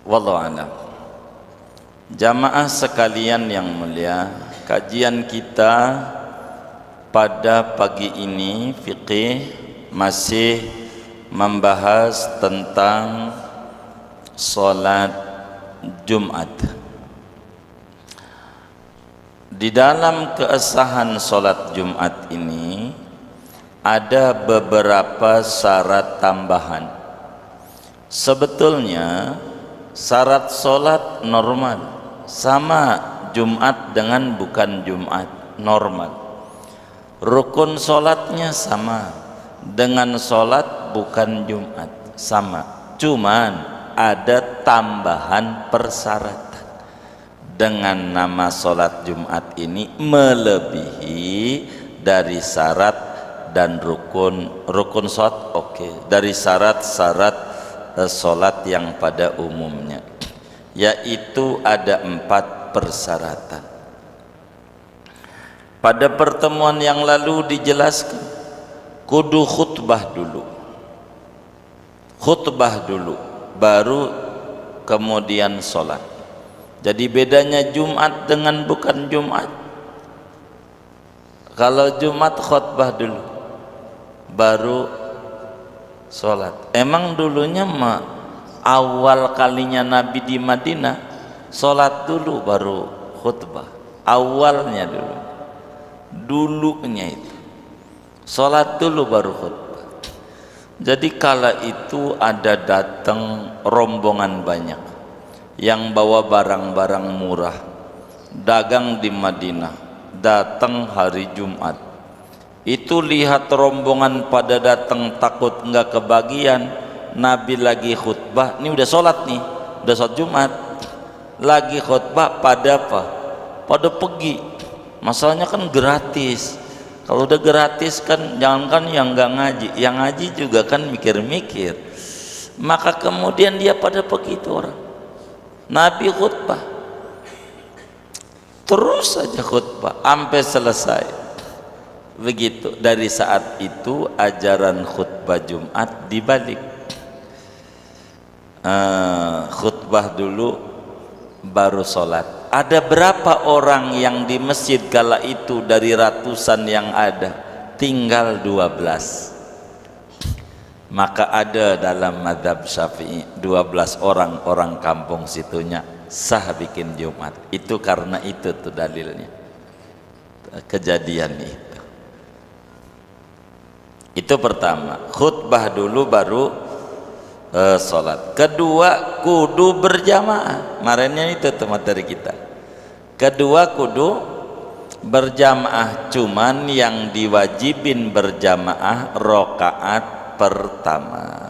Wallahu a'lam. Jamaah sekalian yang mulia, kajian kita pada pagi ini fikih masih membahas tentang salat Jumat. Di dalam keabsahan salat Jumat ini ada beberapa syarat tambahan. Sebetulnya syarat salat normal, sama Jumat dengan bukan Jumat, normal. Rukun salatnya sama dengan salat bukan Jumat, sama. Cuman ada tambahan persyaratan. Dengan nama salat Jumat ini melebihi dari syarat dan rukun salat, dari syarat-syarat salat yang pada umumnya, yaitu ada 4 persyaratan. Pada pertemuan yang lalu dijelaskan kudu khutbah dulu baru kemudian sholat. Jadi bedanya Jumat dengan bukan Jumat, kalau Jumat khutbah dulu baru sholat. Emang dulunya mah awal kalinya Nabi di Madinah sholat dulu baru khutbah. Awalnya dulunya itu sholat dulu baru khutbah. Jadi kala itu ada datang rombongan banyak yang bawa barang-barang murah, dagang di Madinah, datang hari Jumat. Itu lihat rombongan pada datang, takut enggak kebagian. Nabi lagi khutbah, ini udah sholat nih, udah sholat Jumat, lagi khutbah, pada apa? Pada pergi. Masalahnya kan gratis. Kalau udah gratis kan, jangankan yang nggak ngaji, yang ngaji juga kan mikir-mikir. Maka kemudian dia pada pergi itu orang. Nabi khutbah, terus saja khutbah sampai selesai. Begitu. Dari saat itu ajaran khutbah Jumat dibalik. Khutbah dulu baru sholat. Ada berapa orang yang di masjid kala itu dari ratusan yang ada? Tinggal 12. Maka ada dalam mazhab Syafi'i 12 orang kampung situnya sah bikin Jumat. Itu karena itu tuh dalilnya, kejadian itu. Itu pertama, khutbah dulu baru sholat. Kedua, kudu berjamaah. Kemarinnya itu materi kita. Kedua, kudu berjamaah. Cuman yang diwajibin berjamaah rakaat pertama.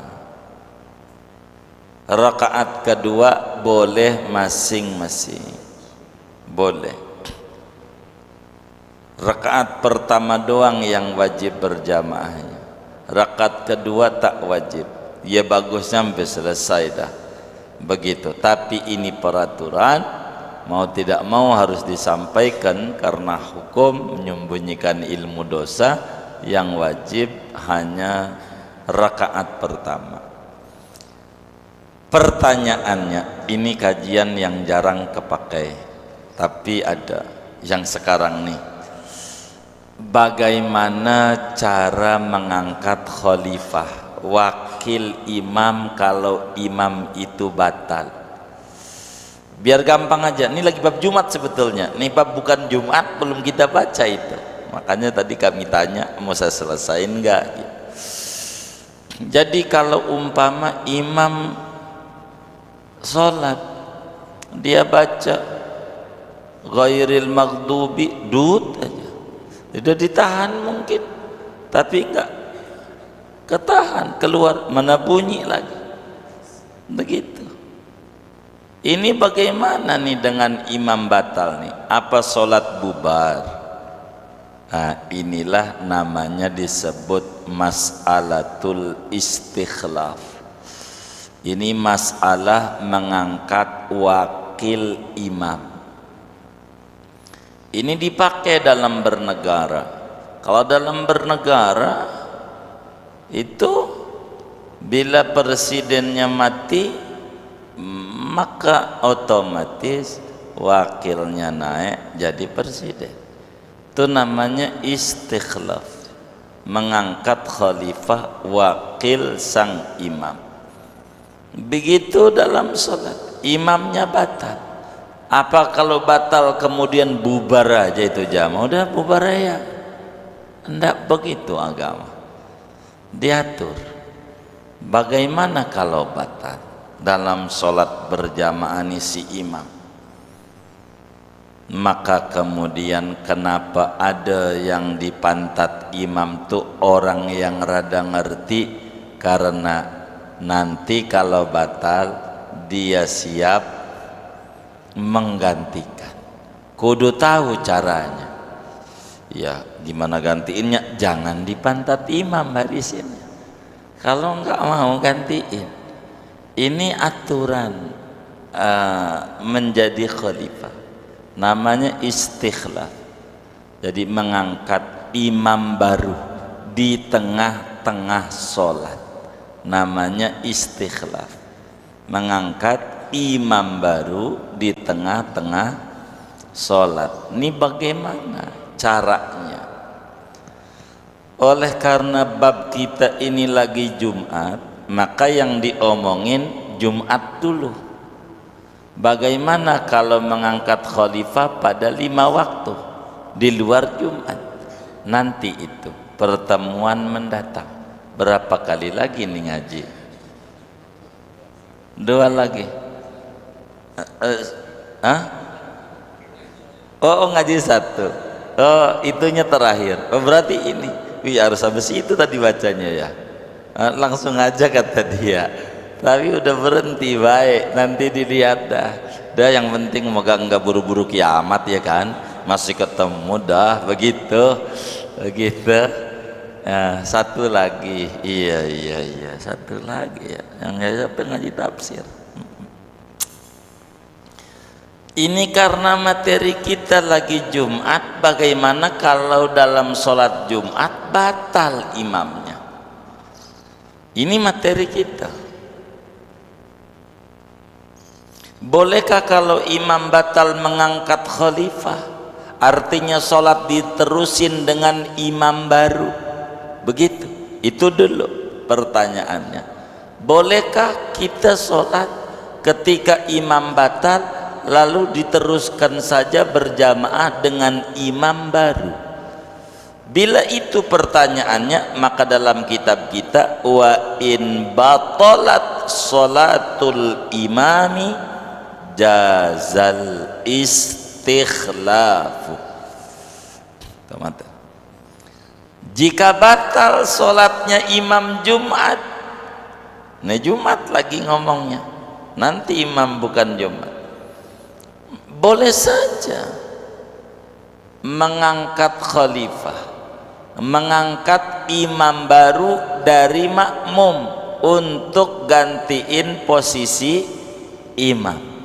Rakaat kedua boleh masing-masing, boleh. Rakaat pertama doang yang wajib berjamaahnya. Rakaat kedua tak wajib. Ya bagus sampai selesai dah, begitu. Tapi ini peraturan, mau tidak mau harus disampaikan karena hukum menyembunyikan ilmu dosa. Yang wajib hanya rakaat pertama. Pertanyaannya, ini kajian yang jarang kepakai, tapi ada yang sekarang nih. Bagaimana cara mengangkat khalifah, wakil imam kalau imam itu batal? Biar gampang aja, ini lagi bab Jumat sebetulnya. Ini bab bukan Jumat, belum kita baca itu. Makanya tadi kami tanya, mau saya selesain enggak? Jadi kalau umpama imam sholat, dia baca ghairil maghdubi, dud aja, sudah ditahan mungkin, tapi enggak ketahan, keluar, mana bunyi lagi, begitu. Ini bagaimana nih dengan imam batal nih? Apa sholat bubar? Nah, inilah namanya disebut mas'alatul istikhlaf. Ini masalah mengangkat wakil imam. Ini dipakai dalam bernegara. Kalau dalam bernegara itu bila presidennya mati, maka otomatis wakilnya naik jadi presiden. Itu namanya istikhlaf, mengangkat khalifah wakil sang imam. Begitu dalam sholat, imamnya batal. Apa kalau batal kemudian bubar aja itu jamaah? Udah bubar ya. Enggak begitu agama. Diatur. Bagaimana kalau batal dalam sholat berjamaah ini si imam? Maka kemudian kenapa ada yang dipantat imam tuh orang yang rada ngerti, karena nanti kalau batal dia siap menggantikan, kudu tahu caranya. Ya gimana gantiinnya? Jangan dipantat imam barisinnya, kalau enggak mau gantiin. Ini aturan menjadi khalifah, namanya istikhlaf. Jadi mengangkat imam baru di tengah-tengah sholat, namanya istikhlaf. Mengangkat imam baru di tengah-tengah sholat. Ini bagaimana caranya? Oleh karena bab kita ini lagi Jumat, maka yang diomongin Jumat dulu. Bagaimana kalau mengangkat khalifah pada 5 waktu di luar Jumat? Nanti itu pertemuan mendatang. Berapa kali lagi nih ngaji? 2 lagi. Oh ngaji 1. Oh itunya terakhir. Oh berarti ini. Wih harus habis itu tadi bacanya ya. Langsung aja kata dia. Tapi udah berhenti, baik, nanti dilihat dah. Yang penting moga enggak buru-buru kiamat ya kan, masih ketemu dah, begitu. Nah, 1 lagi, iya, 1 lagi ya, yang siapa ngaji tafsir. Ini karena materi kita lagi Jumat, bagaimana kalau dalam sholat Jumat batal imamnya? Ini materi kita. Bolehkah kalau imam batal mengangkat khalifah, artinya sholat diterusin dengan imam baru? Begitu, itu dulu pertanyaannya. Bolehkah kita sholat ketika imam batal lalu diteruskan saja berjamaah dengan imam baru? Bila itu pertanyaannya, maka dalam kitab kita, wa in batalat sholatul imami jazal istikhlafu. Jika batal sholatnya imam Jumat, nah Jumat lagi ngomongnya, nanti imam bukan Jumat, boleh saja mengangkat khalifah, mengangkat imam baru dari makmum untuk gantiin posisi imam.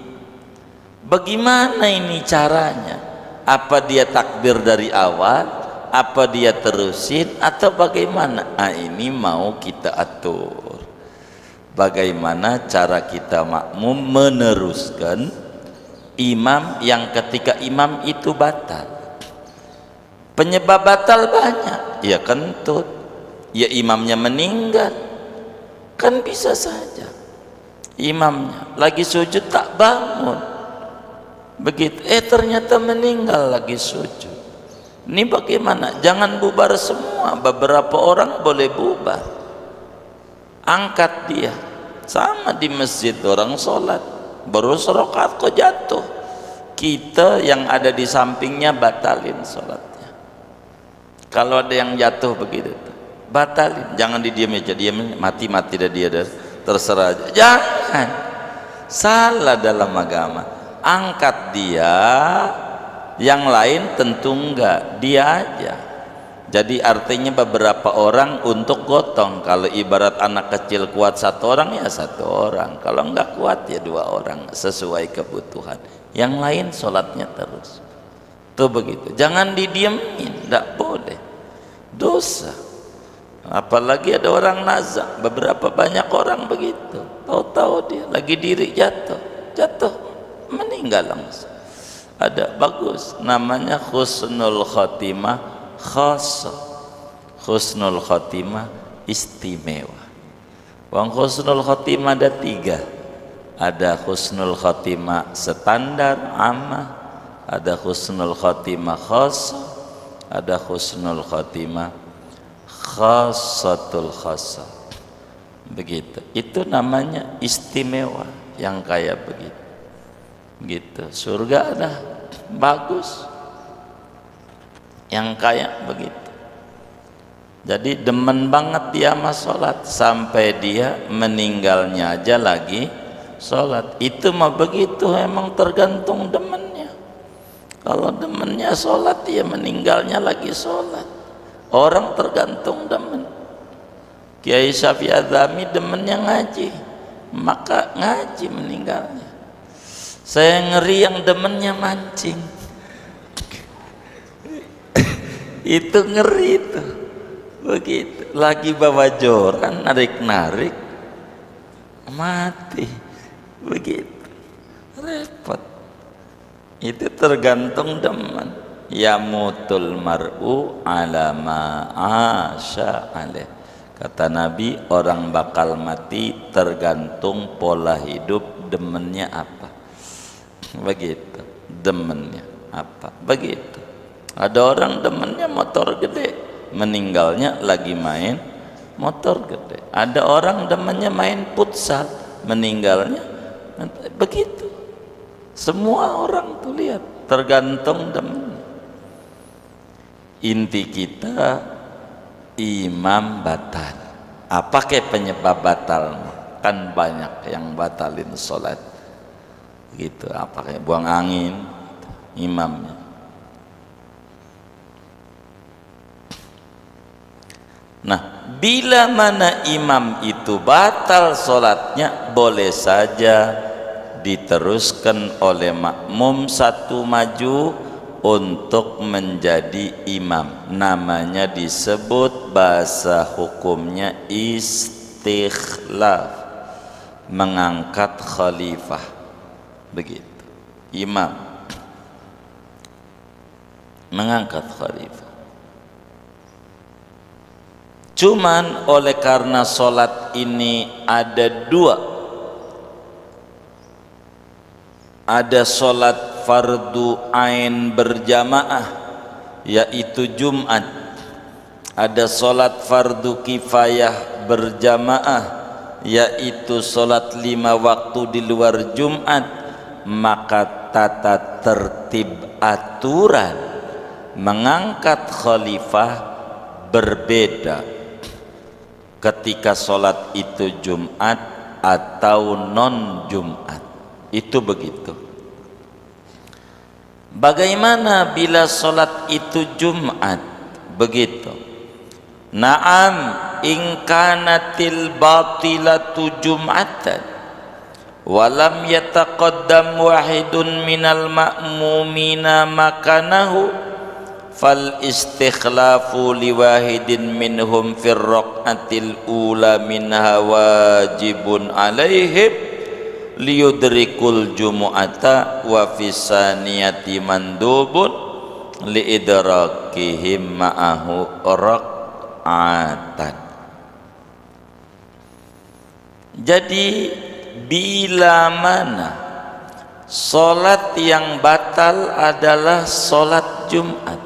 Bagaimana ini caranya? Apa dia takbir dari awal? Apa dia terusin? Atau bagaimana? Nah, ini mau kita atur. Bagaimana cara kita makmum meneruskan imam yang ketika imam itu batal? Penyebab batal banyak. Ya kentut, ya imamnya meninggal, kan bisa saja imamnya lagi sujud tak bangun, begitu ternyata meninggal lagi sujud. Ini bagaimana? Jangan bubar semua, beberapa orang boleh bubar, angkat dia. Sama di masjid orang sholat baru serokat kok jatuh, kita yang ada di sampingnya batalin sholatnya. Kalau ada yang jatuh begitu batalin, jangan didiam aja, diam mati dah dia dah, terserah aja. Jangan, salah dalam agama. Angkat dia, yang lain tentu enggak, dia aja. Jadi artinya beberapa orang untuk gotong. Kalau ibarat anak kecil kuat 1 orang ya 1 orang, kalau enggak kuat ya 2 orang, sesuai kebutuhan. Yang lain sholatnya terus. Tuh begitu, jangan didiemin, enggak boleh, dosa. Apalagi ada orang nazak, beberapa banyak orang begitu, tahu-tahu dia lagi diri jatuh, jatuh meninggal langsung. Ada bagus namanya husnul khotimah khassa, husnul khotimah istimewa. Wang husnul khotimah ada 3, ada husnul khotimah standar ammah, ada husnul khotimah khassa, ada husnul khotimah khassatul khassa. Begitu, itu namanya istimewa yang kayak begitu. Gitu, surga ada bagus yang kayak begitu. Jadi demen banget dia sama sholat, sampai dia meninggalnya aja lagi sholat. Itu mah begitu, emang tergantung demennya. Kalau demennya sholat, dia meninggalnya lagi sholat. Orang tergantung demen. Kiai Syafi'i Adzami demennya ngaji, maka ngaji meninggalnya. Saya ngeri yang demennya mancing. Itu ngeri itu. Begitu, lagi bawa joran, narik-narik, mati. Begitu, repot. Itu tergantung demen. Yamutul mar'u ala ma'asha alaih. Kata Nabi, orang bakal mati tergantung pola hidup, demennya apa. Begitu, demennya apa. Begitu. Ada orang demennya motor gede, meninggalnya lagi main motor gede. Ada orang demennya main futsal, meninggalnya begitu. Semua orang tuh lihat, tergantung demen. Inti kita imam batal. Apa kayak penyebab batal? Kan banyak yang batalin sholat gitu. Apa kayak buang angin imamnya. Nah, bila mana imam itu batal sholatnya, boleh saja diteruskan oleh makmum satu maju untuk menjadi imam. Namanya disebut bahasa hukumnya istikhlaf, mengangkat khalifah. Begitu, imam mengangkat khalifah. Cuman oleh karena sholat ini ada 2, ada sholat fardu ain berjamaah yaitu Jumat, ada sholat fardu kifayah berjamaah yaitu sholat 5 waktu di luar Jumat. Maka tata tertib aturan mengangkat khalifah berbeda ketika sholat itu Jumat atau non Jumat. Itu begitu. Bagaimana bila sholat itu Jumat? Begitu. Naam in kanatil batilatu Jum'atan walam yataqaddam wahidun minal ma'mumina makanahu fal istikhlafu liwahidin minhum fir raqatil ula minha wajibun alaihim liyudrikul jumu'ata wa fisaniyati mandubun liidrakihim ma'ahu raq'atan. Jadi bila mana sholat yang batal adalah sholat Jumat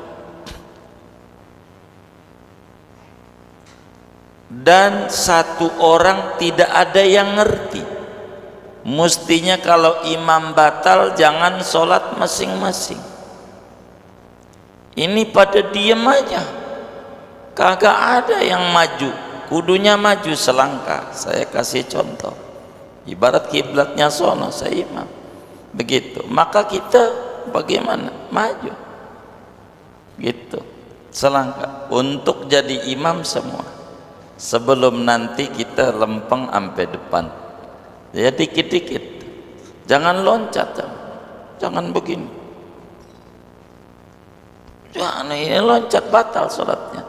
dan satu orang tidak ada yang ngerti, mestinya kalau imam batal jangan sholat masing-masing. Ini pada diem aja, kagak ada yang maju, kudunya maju selangkah. Saya kasih contoh, ibarat kiblatnya sono, saya imam begitu, maka kita bagaimana? Maju gitu, selangkah untuk jadi imam semua, sebelum nanti kita lempeng sampai depan. Ya dikit-dikit, jangan loncat, jangan begini, jangan ini loncat, batal sholatnya.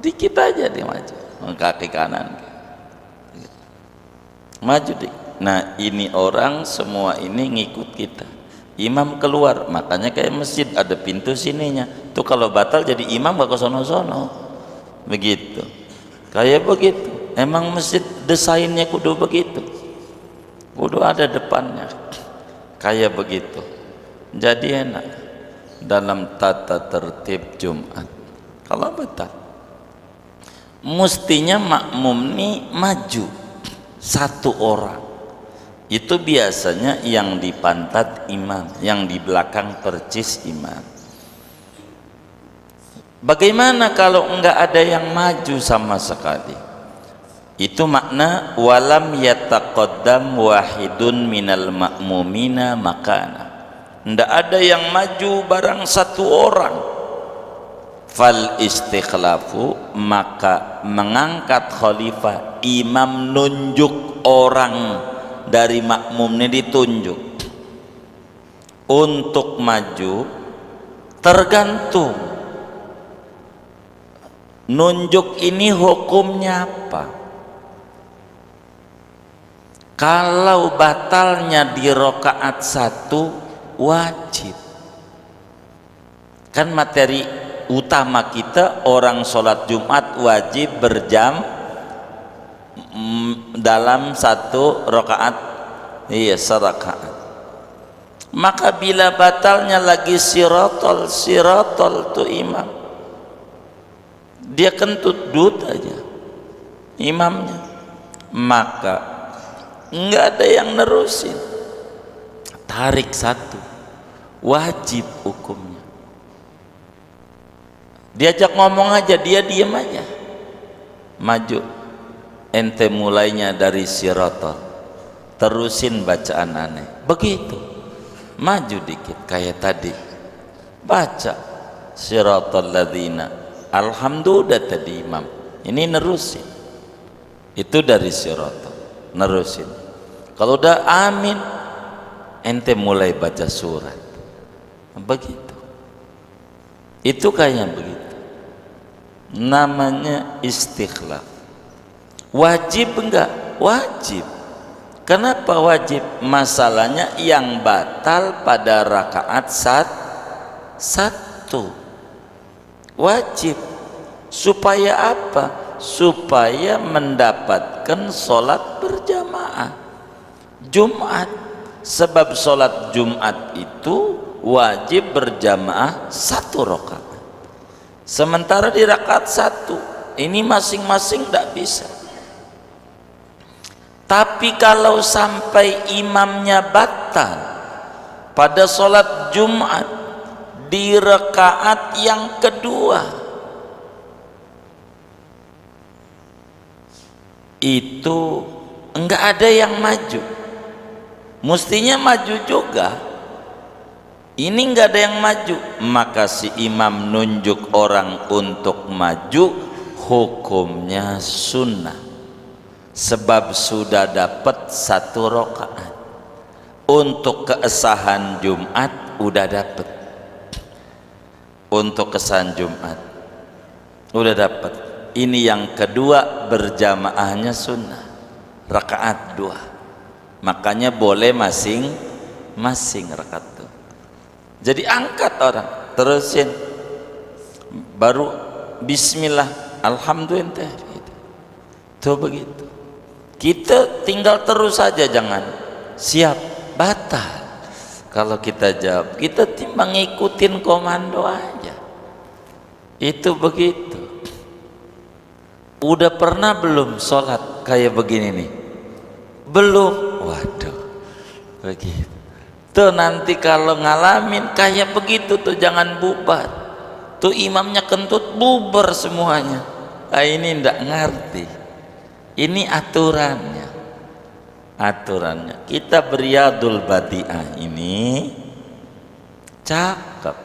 Dikit aja dia maju, kaki kanan maju dikit. Nah ini orang semua ini ngikut kita. Imam keluar, makanya kayak masjid ada pintu sininya. Tuh kalau batal jadi imam gak ke sono-sono. Begitu. Kayak begitu. Emang masjid desainnya kudu begitu. Kudu ada depannya. Kayak begitu. Jadi enak dalam tata tertib Jumat. Kalau batal, mestinya makmum nih maju satu orang. Itu biasanya yang di pantat imam, yang di belakang percis imam. Bagaimana kalau enggak ada yang maju sama sekali? Itu makna walam yataqaddam wahidun minal ma'mumina makana. Enggak ada yang maju barang satu orang. Fal istikhlafu, maka mengangkat khalifah, imam nunjuk orang dari makmumnya, ditunjuk untuk maju. Tergantung nunjuk ini hukumnya apa. Kalau batalnya di rakaat 1 wajib. Kan materi utama kita orang sholat Jumat wajib berjam dalam 1 rakaat, iya serakaat. Maka bila batalnya lagi sirotol tuh imam, dia kentut dut aja imamnya, maka nggak ada yang nerusin. Tarik 1 wajib hukumnya. Diajak ngomong aja dia diem aja, maju. Ente mulainya dari sirotol, terusin bacaan aneh, begitu. Maju dikit kayak tadi, baca sirotol ladzina, alhamdulillah tadi imam, ini nerusin. Itu dari sirotol, nerusin. Kalau udah amin, ente mulai baca surat, begitu. Itu kayak begitu. Namanya istikhlaf. Wajib enggak? Wajib. Kenapa wajib? Masalahnya yang batal pada rakaat 1. Wajib. Supaya apa? Supaya mendapatkan sholat berjamaah Jumat. Sebab sholat Jumat itu wajib berjamaah 1 rakaat. Sementara di rakaat 1 ini masing-masing tidak bisa. Tapi kalau sampai imamnya batal pada sholat Jumat di rakaat yang kedua, itu enggak ada yang maju. Mestinya maju juga. Ini enggak ada yang maju, maka si imam nunjuk orang untuk maju, hukumnya sunnah. Sebab sudah dapat 1 rakaat. Untuk keesahan Jumat udah dapat. Untuk keesahan Jumat udah dapat. Ini yang kedua berjamaahnya sunnah, rakaat 2. Makanya boleh masing-masing rakaat 2. Jadi angkat orang, terusin, baru bismillah, alhamdulillah, gitu. Tuh begitu. Kita tinggal terus saja, jangan siap batal. Kalau kita jawab, kita timbang ngikutin komando aja. Itu begitu. Udah pernah belum sholat kayak begini nih? Belum. Waduh, begitu. Tuh nanti kalau ngalamin kayak begitu tuh jangan bubar. Tuh imamnya kentut, bubar semuanya. Ah, ini ndak ngerti. Ini aturannya. Aturannya. Kita beriyadul badi'ah ini cakep.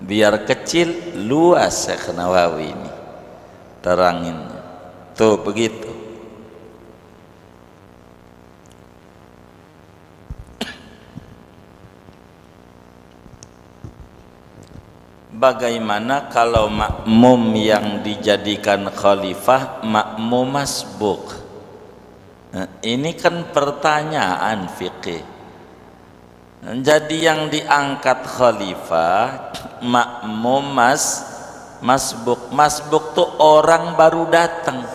Biar kecil luas Syekh Nawawi ini teranginnya. Tuh begitu. Bagaimana kalau makmum yang dijadikan khalifah makmum masbuk? Ini kan pertanyaan fikih. Jadi yang diangkat khalifah, makmum, masbuk. Masbuk tuh orang baru datang.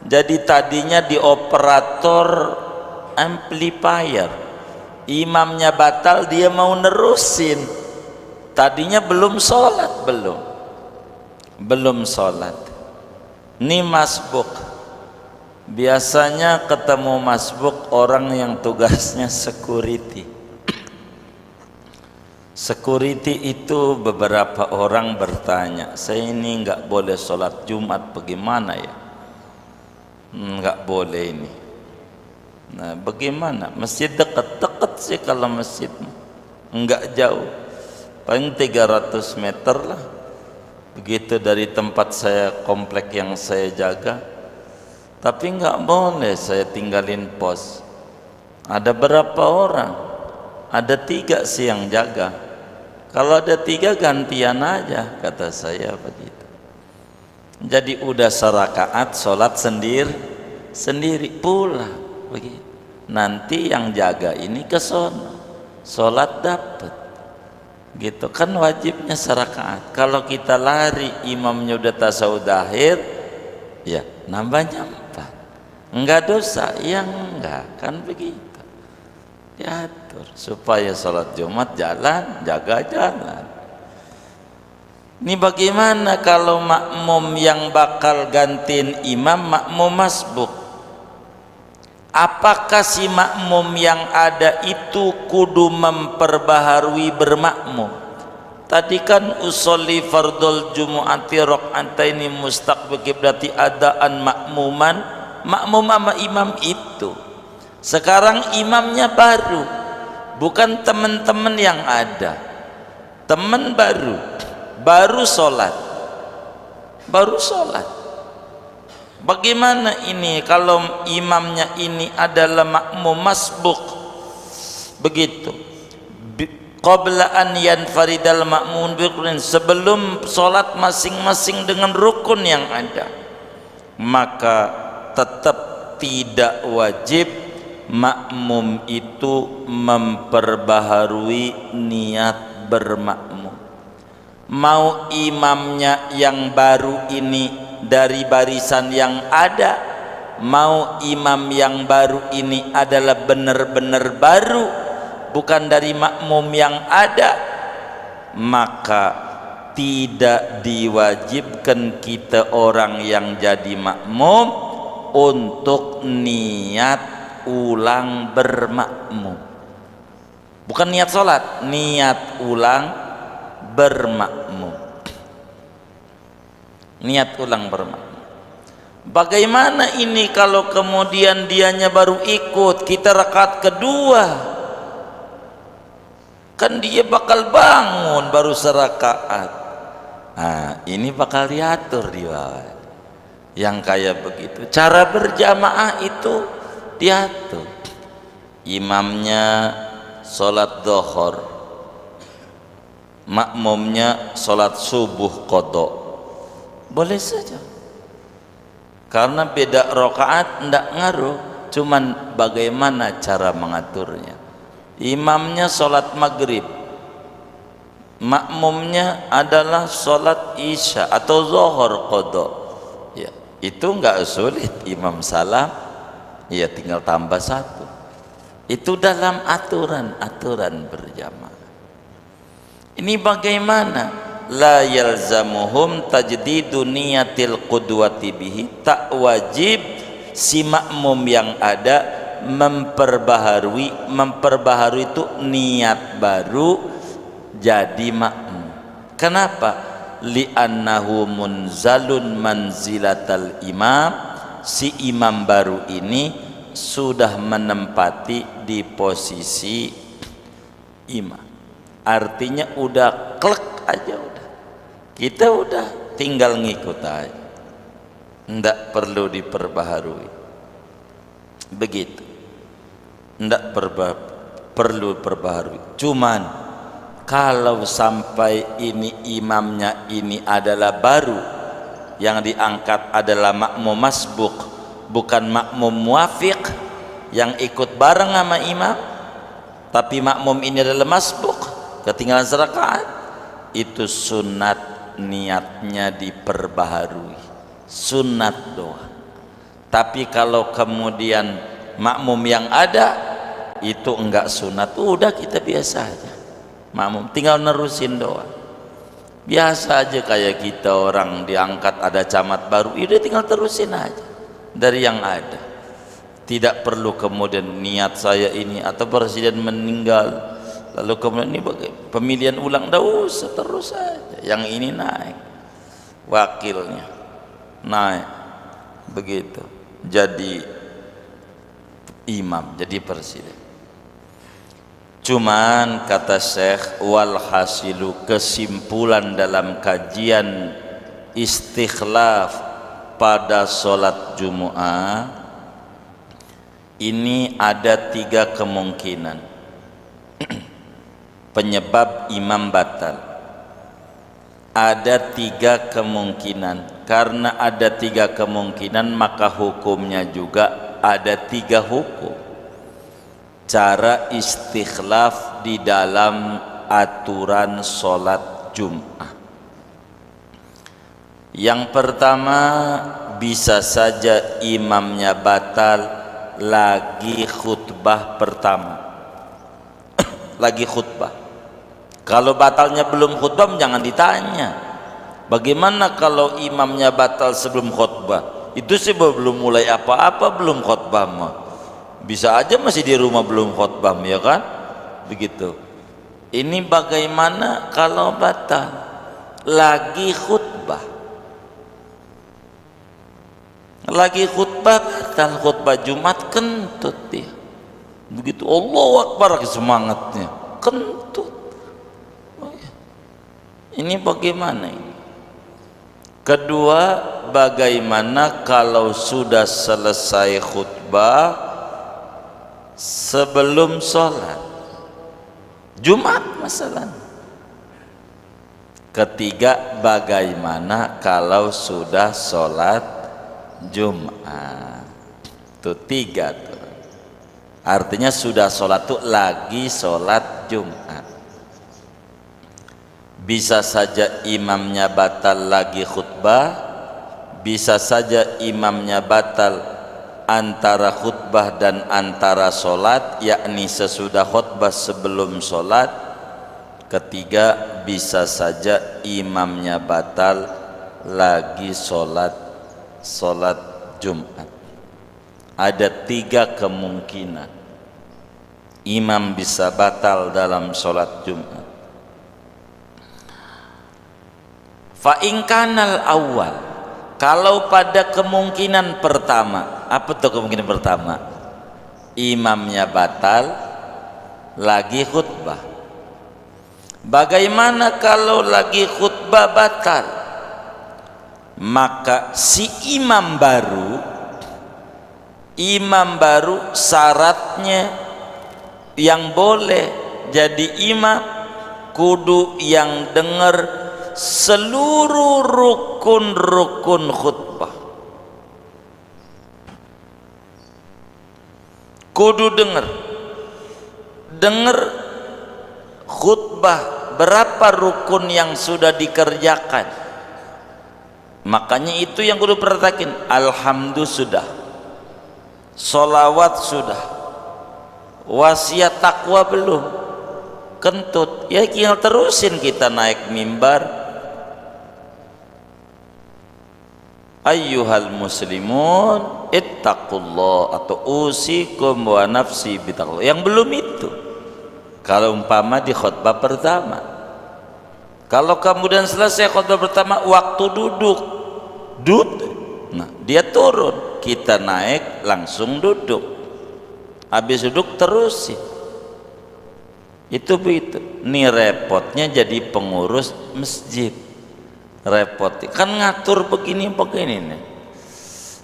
Jadi tadinya di operator amplifier, imamnya batal, dia mau nerusin. Tadinya belum sholat, belum sholat. Ini masbuk. Biasanya ketemu masbuk orang yang tugasnya security. Security itu beberapa orang bertanya, saya ini nggak boleh sholat Jumat, bagaimana ya? Nggak boleh ini. Nah, bagaimana? Masjid dekat sih kalau masjid, nggak jauh, paling 300 meter lah. Begitu dari tempat saya, komplek yang saya jaga. Tapi nggak boleh saya tinggalin pos. Ada berapa orang? Ada 3 sih yang jaga. Kalau ada 3 gantian aja, kata saya begitu. Jadi udah serakaat sholat sendiri pula begitu. Nanti yang jaga ini ke sono, sholat dapat. Gitu kan, wajibnya serakaat. Kalau kita lari, imamnya udah tasawuf akhir, ya nambahnya 4. Enggak dosa, yang enggak kan begitu. Diatur supaya sholat Jumat jalan, jaga jalan. Ini bagaimana kalau makmum yang bakal gantiin imam makmum masbuk? Apakah si makmum yang ada itu kudu memperbaharui bermakmum? Tadi kan usolli fardul jumu'ati raq'ataini mustaqbil qiblati adaan makmuman, makmum sama imam itu. Sekarang imamnya baru, bukan teman-teman yang ada. Teman baru sholat. Bagaimana ini kalau imamnya ini adalah makmum masbuk? Begitu. Qabla an yanfaridal makmun birukunin, sebelum sholat masing-masing dengan rukun yang ada, maka tetap tidak wajib makmum itu memperbaharui niat bermakmum. Mau imamnya yang baru ini dari barisan yang ada, mau imam yang baru ini adalah benar-benar baru, bukan dari makmum yang ada, maka tidak diwajibkan kita orang yang jadi makmum untuk niat ulang bermakmum. Bukan niat sholat, niat ulang bermakmum. Niat ulang bermakmum. Bagaimana ini kalau kemudian dianya baru ikut, kita rakaat kedua, kan dia bakal bangun baru serakaat. Nah, ini bakal diatur di bawah. Yang kayak begitu, cara berjamaah itu diatur. Imamnya sholat dhuhur, makmumnya sholat subuh qadha, boleh saja, karena beda rakaat ndak ngaruh, cuman bagaimana cara mengaturnya. Imamnya sholat maghrib, makmumnya adalah sholat isya atau zuhur qadha, ya itu nggak sulit. Imam salam, ya tinggal tambah 1. Itu dalam aturan berjamaah. Ini bagaimana? La yalzamuhum tajdidu niyatil qudwati bihi, tak wajib si makmum yang ada memperbaharui itu niat baru jadi makmum. Kenapa? Li'annahu munzalun manzilatal imam, si imam baru ini sudah menempati di posisi imam. Artinya udah klek aja, udah kita udah tinggal ngikut aja, ndak perlu diperbaharui. Begitu, ndak perlu perbaharui. Cuman kalau sampai ini imamnya ini adalah baru, yang diangkat adalah makmum masbuk, bukan makmum muafiq yang ikut bareng sama imam, tapi makmum ini adalah masbuk, ketinggalan serakaat, itu sunat niatnya diperbaharui, sunat doa. Tapi kalau kemudian makmum yang ada itu enggak sunat, udah kita biasa aja, makmum tinggal nerusin doa biasa aja, kayak kita orang diangkat ada camat baru, udah tinggal terusin aja dari yang ada. Tidak perlu kemudian niat saya ini, atau presiden meninggal lalu kemudian ini pemilihan ulang, dah usah, terus saja yang ini naik, wakilnya naik, begitu jadi imam, jadi presiden. Cuman kata Syekh, wal hasilu, kesimpulan dalam kajian istikhlaf pada sholat Jumu'ah ini ada 3 kemungkinan penyebab imam batal. Ada 3 kemungkinan. Karena ada 3 kemungkinan, maka hukumnya juga ada 3 hukum. Cara istikhlaf di dalam aturan sholat Jum'ah. Yang pertama, bisa saja imamnya batal lagi khutbah pertama. Lagi khutbah. Kalau batalnya belum khutbah jangan ditanya. Bagaimana kalau imamnya batal sebelum khutbah? Itu sih belum mulai apa-apa, belum khutbah mah. Bisa aja masih di rumah belum khutbah, ya kan? Begitu. Ini bagaimana kalau batal lagi khutbah? Lagi khutbah batal, khutbah Jumat kentut dia. Begitu, Allahu Akbar semangatnya, kentut. Ini bagaimana ini? Kedua, bagaimana kalau sudah selesai khutbah sebelum sholat Jumat masalah. Ketiga, bagaimana kalau sudah sholat Jumat. Itu 3 tuh. Artinya sudah sholat tuh lagi sholat Jumat. Bisa saja imamnya batal lagi khutbah, bisa saja imamnya batal antara khutbah dan antara sholat, yakni sesudah khutbah sebelum sholat. Ketiga, bisa saja imamnya batal lagi sholat Jumat. Ada 3 kemungkinan imam bisa batal dalam sholat Jumat. Fa'inkanal awal, kalau pada kemungkinan pertama, apa tuh kemungkinan pertama? Imamnya batal lagi khutbah. Bagaimana kalau lagi khutbah batal? Maka si imam baru syaratnya yang boleh jadi imam kudu yang dengar seluruh rukun-rukun khutbah. Kudu dengar khutbah berapa rukun yang sudah dikerjakan. Makanya itu yang kudu perhatikan. Alhamdulillah sudah, sholawat sudah, wasiat takwa belum, kentut ya, tinggal terusin kita naik mimbar. Ayyuhal muslimun ittaqullah, atau usikum wa nafsi bitaqullah. Yang belum itu kalau umpama di khutbah pertama, kalau kemudian selesai khutbah pertama waktu duduk, nah dia turun, kita naik langsung duduk, habis duduk terusin. Itu begitu. Nih repotnya jadi pengurus masjid, repot kan ngatur begini nih.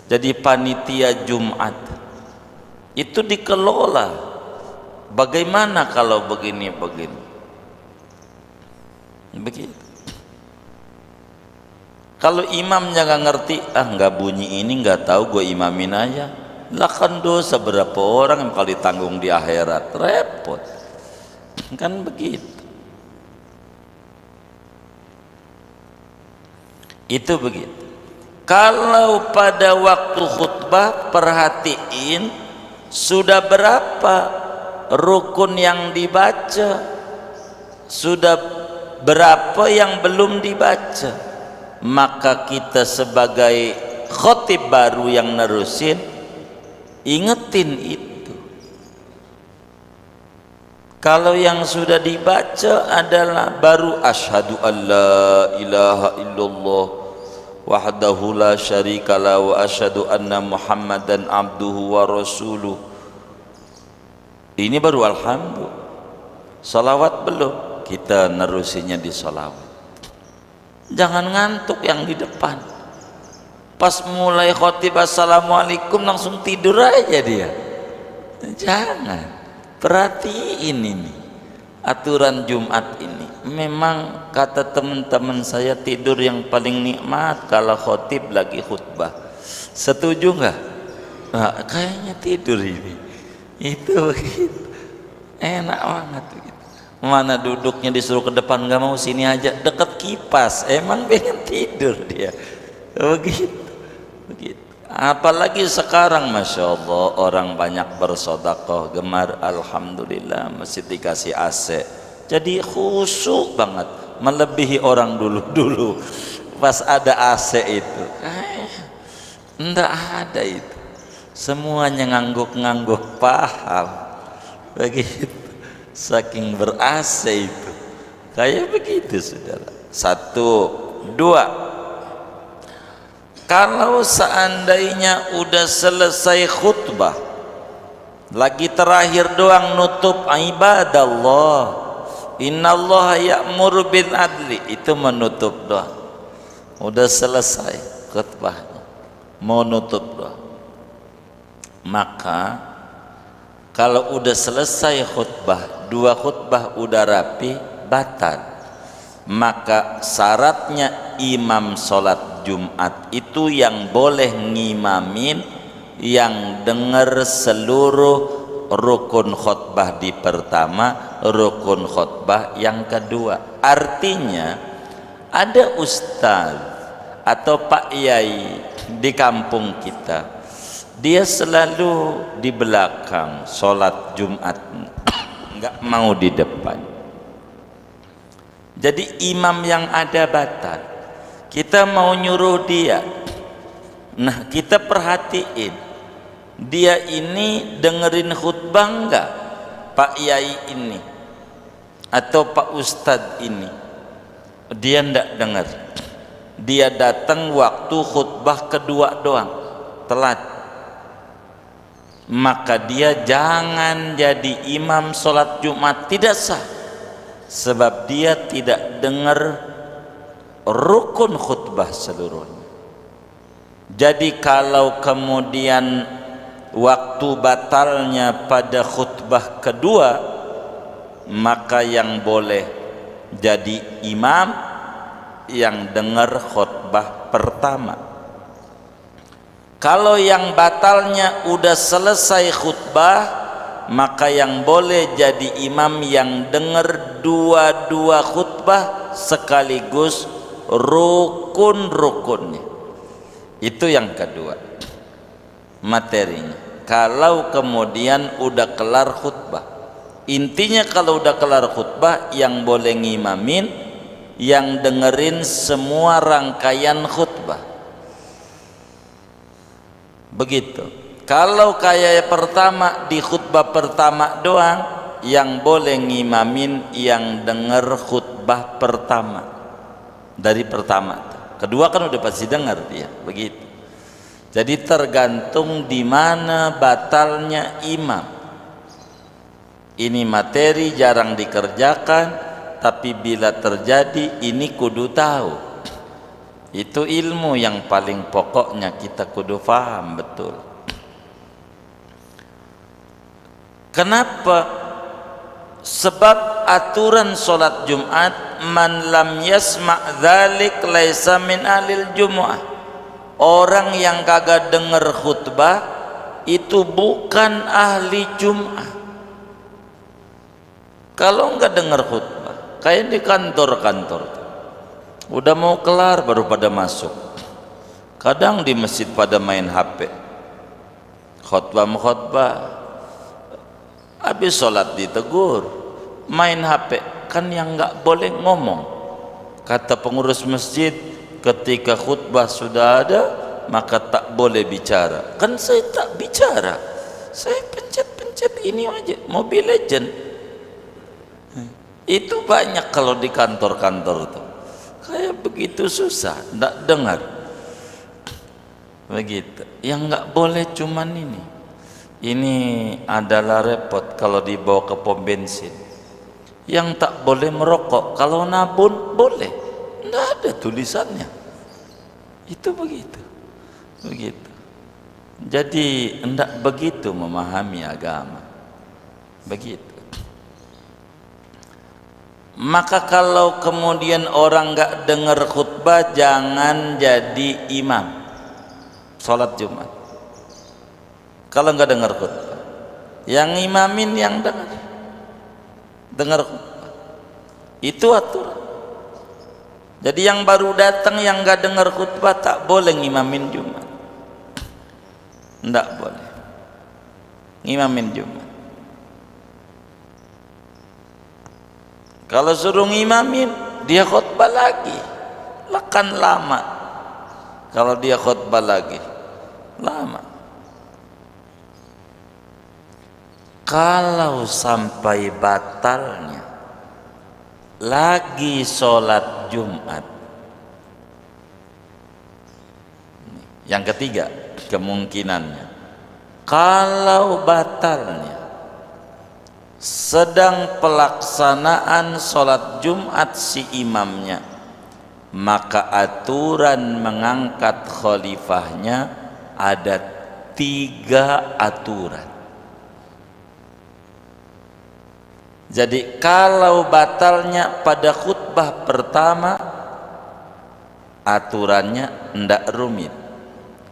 Jadi panitia Jumat itu dikelola. Bagaimana kalau begini begitu. Kalau imamnya nggak ngerti, nggak bunyi ini, nggak tahu, gue imamin aja. Lah kan dosa berapa orang yang bakal ditanggung di akhirat, repot. Kan begitu. Itu begitu. Kalau pada waktu khutbah perhatiin sudah berapa rukun yang dibaca, sudah berapa yang belum dibaca, maka kita sebagai khotib baru yang nerusin ingetin itu. Kalau yang sudah dibaca adalah baru asyhadu alla ilaha illallah wahdahu la syarikalah wa asyhadu anna muhammadan abduhu wa rasuluh, ini baru alhamdulillah. Salawat belum, kita nerusinya di salawat. Jangan ngantuk yang di depan. Pas mulai khotib assalamualaikum langsung tidur aja dia. Jangan. Perhatiin ini aturan Jumat ini. Memang kata teman-teman saya tidur yang paling nikmat kalau khotib lagi khutbah. Setuju nggak? Nah, kayaknya tidur ini. Itu begitu. Enak banget gitu. Mana duduknya disuruh ke depan nggak mau, sini aja deket kipas, emang pengen tidur dia. Begitu, begitu. Apalagi sekarang masya Allah orang banyak bersodakoh, gemar, alhamdulillah masjid dikasih AC, jadi khusyuk banget, melebihi orang dulu pas ada AC itu. Enggak ada itu, semuanya ngangguk-ngangguk, paham begitu. Saking ber-AC itu kayak begitu saudara. Satu, dua, kalau seandainya udah selesai khutbah lagi terakhir doang nutup ibadallah, innallaha ya'muru bil adli, itu menutup doang. Udah selesai khutbahnya mau nutup doang, maka kalau udah selesai khutbah, dua khutbah udah rapi, batal. Maka syaratnya imam sholat Jumat itu yang boleh ngimamin yang dengar seluruh rukun khutbah di pertama, rukun khutbah yang kedua. Artinya ada ustaz atau pak yai di kampung kita, dia selalu di belakang sholat Jumat, nggak mau di depan. Jadi imam yang ada batal. Kita mau nyuruh dia, nah kita perhatiin dia ini dengerin khutbah enggak, pak yai ini atau pak ustadz ini. Dia enggak dengar, dia datang waktu khutbah kedua doang, telat, maka dia jangan jadi imam sholat Jumat, tidak sah, sebab dia tidak dengar rukun khutbah seluruhnya. Jadi kalau kemudian waktu batalnya pada khutbah kedua, maka yang boleh jadi imam yang dengar khutbah pertama. Kalau yang batalnya udah selesai khutbah, maka yang boleh jadi imam yang dengar dua-dua khutbah sekaligus rukun-rukunnya. Itu yang kedua materinya. Kalau kemudian udah kelar khutbah, intinya kalau udah kelar khutbah yang boleh ngimamin yang dengerin semua rangkaian khutbah. Begitu. Kalau kayak pertama di khutbah pertama doang, yang boleh ngimamin yang denger khutbah pertama dari pertama. Kedua kan udah pasti dengar dia, begitu. Jadi tergantung di mana batalnya imam. Ini materi jarang dikerjakan, tapi bila terjadi ini kudu tahu. Itu ilmu yang paling pokoknya kita kudu paham betul. Kenapa Sebab aturan sholat Jumat, man lam yasma' dzalik laisa min ahlil Jumu'ah. Orang yang kagak denger khutbah itu bukan ahli Jum'ah. Kalau enggak denger khutbah, kayak di kantor-kantor, udah mau kelar baru pada masuk. Kadang di masjid pada main HP, khutbah, habis sholat ditegur, main HP. Kan yang nggak boleh ngomong, kata pengurus masjid, ketika khutbah sudah ada maka tak boleh bicara. Kan saya tak bicara, saya pencet ini aja, Mobile Legend. Itu banyak kalau di kantor-kantor tuh kayak begitu, susah, nggak dengar begitu. Yang nggak boleh cuman ini adalah repot kalau dibawa ke pom bensin. Yang tak boleh merokok, kalau nabun boleh, nggak ada tulisannya. Itu begitu. Jadi hendak begitu memahami agama, begitu. Maka kalau kemudian orang nggak dengar khutbah, jangan jadi imam sholat Jumat. Kalau nggak dengar khutbah, yang imamin yang dengar khutbah. Itu aturan. Jadi yang baru datang yang nggak dengar khutbah tak boleh ngimamin Jumat, nggak boleh ngimamin Jumat. Kalau suruh ngimamin, dia khutbah lagi, kan lama. Kalau dia khutbah lagi, lama. Kalau sampai batalnya lagi sholat Jumat, yang ketiga kemungkinannya, kalau batalnya sedang pelaksanaan sholat Jumat si imamnya, maka aturan mengangkat khalifahnya ada 3 aturan. Jadi kalau batalnya pada khutbah pertama, aturannya ndak rumit.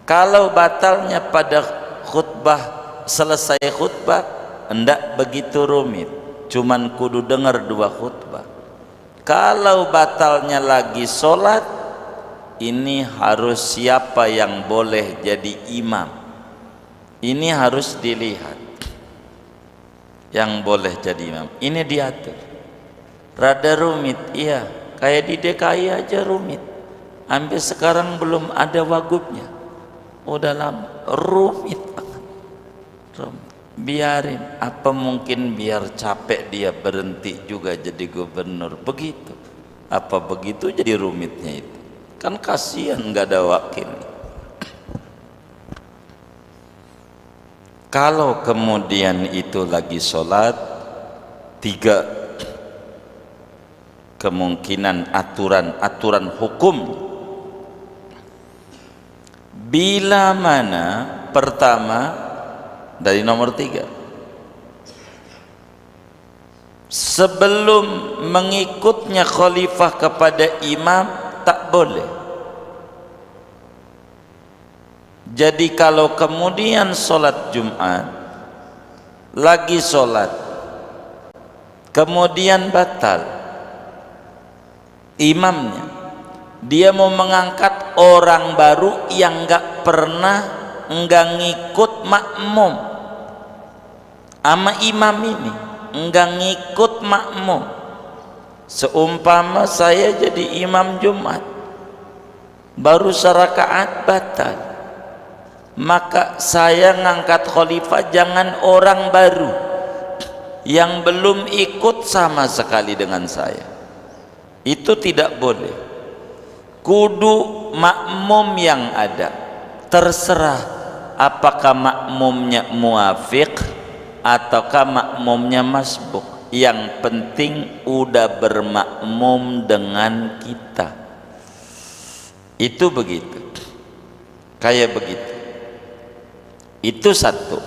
Kalau batalnya pada khutbah, selesai khutbah, ndak begitu rumit, cuman kudu dengar 2 khutbah. Kalau batalnya lagi sholat, ini harus siapa yang boleh jadi imam, ini harus dilihat. Yang boleh jadi imam ini diatur, rada rumit, iya, kayak di DKI aja rumit, sampai sekarang belum ada wagubnya, udah lama, rumit banget, rumit. Biarin, apa mungkin biar capek dia berhenti juga jadi gubernur, begitu, apa begitu jadi rumitnya itu, kan kasihan nggak ada wakil. Kalau kemudian itu lagi sholat, 3 kemungkinan aturan hukum. Bila mana pertama dari nomor 3, sebelum mengikutnya khalifah kepada imam tak boleh. Jadi kalau kemudian sholat Jumat, lagi sholat, kemudian batal imamnya, dia mau mengangkat orang baru yang nggak ngikut makmum sama imam ini, nggak ngikut makmum. Seumpama saya jadi imam Jumat, baru serakaat batal, maka saya ngangkat khalifah jangan orang baru yang belum ikut sama sekali dengan saya. Itu tidak boleh, kudu makmum yang ada. Terserah apakah makmumnya muafiq ataukah makmumnya masbuk, yang penting udah bermakmum dengan kita. Itu begitu, kayak begitu. Itu satu.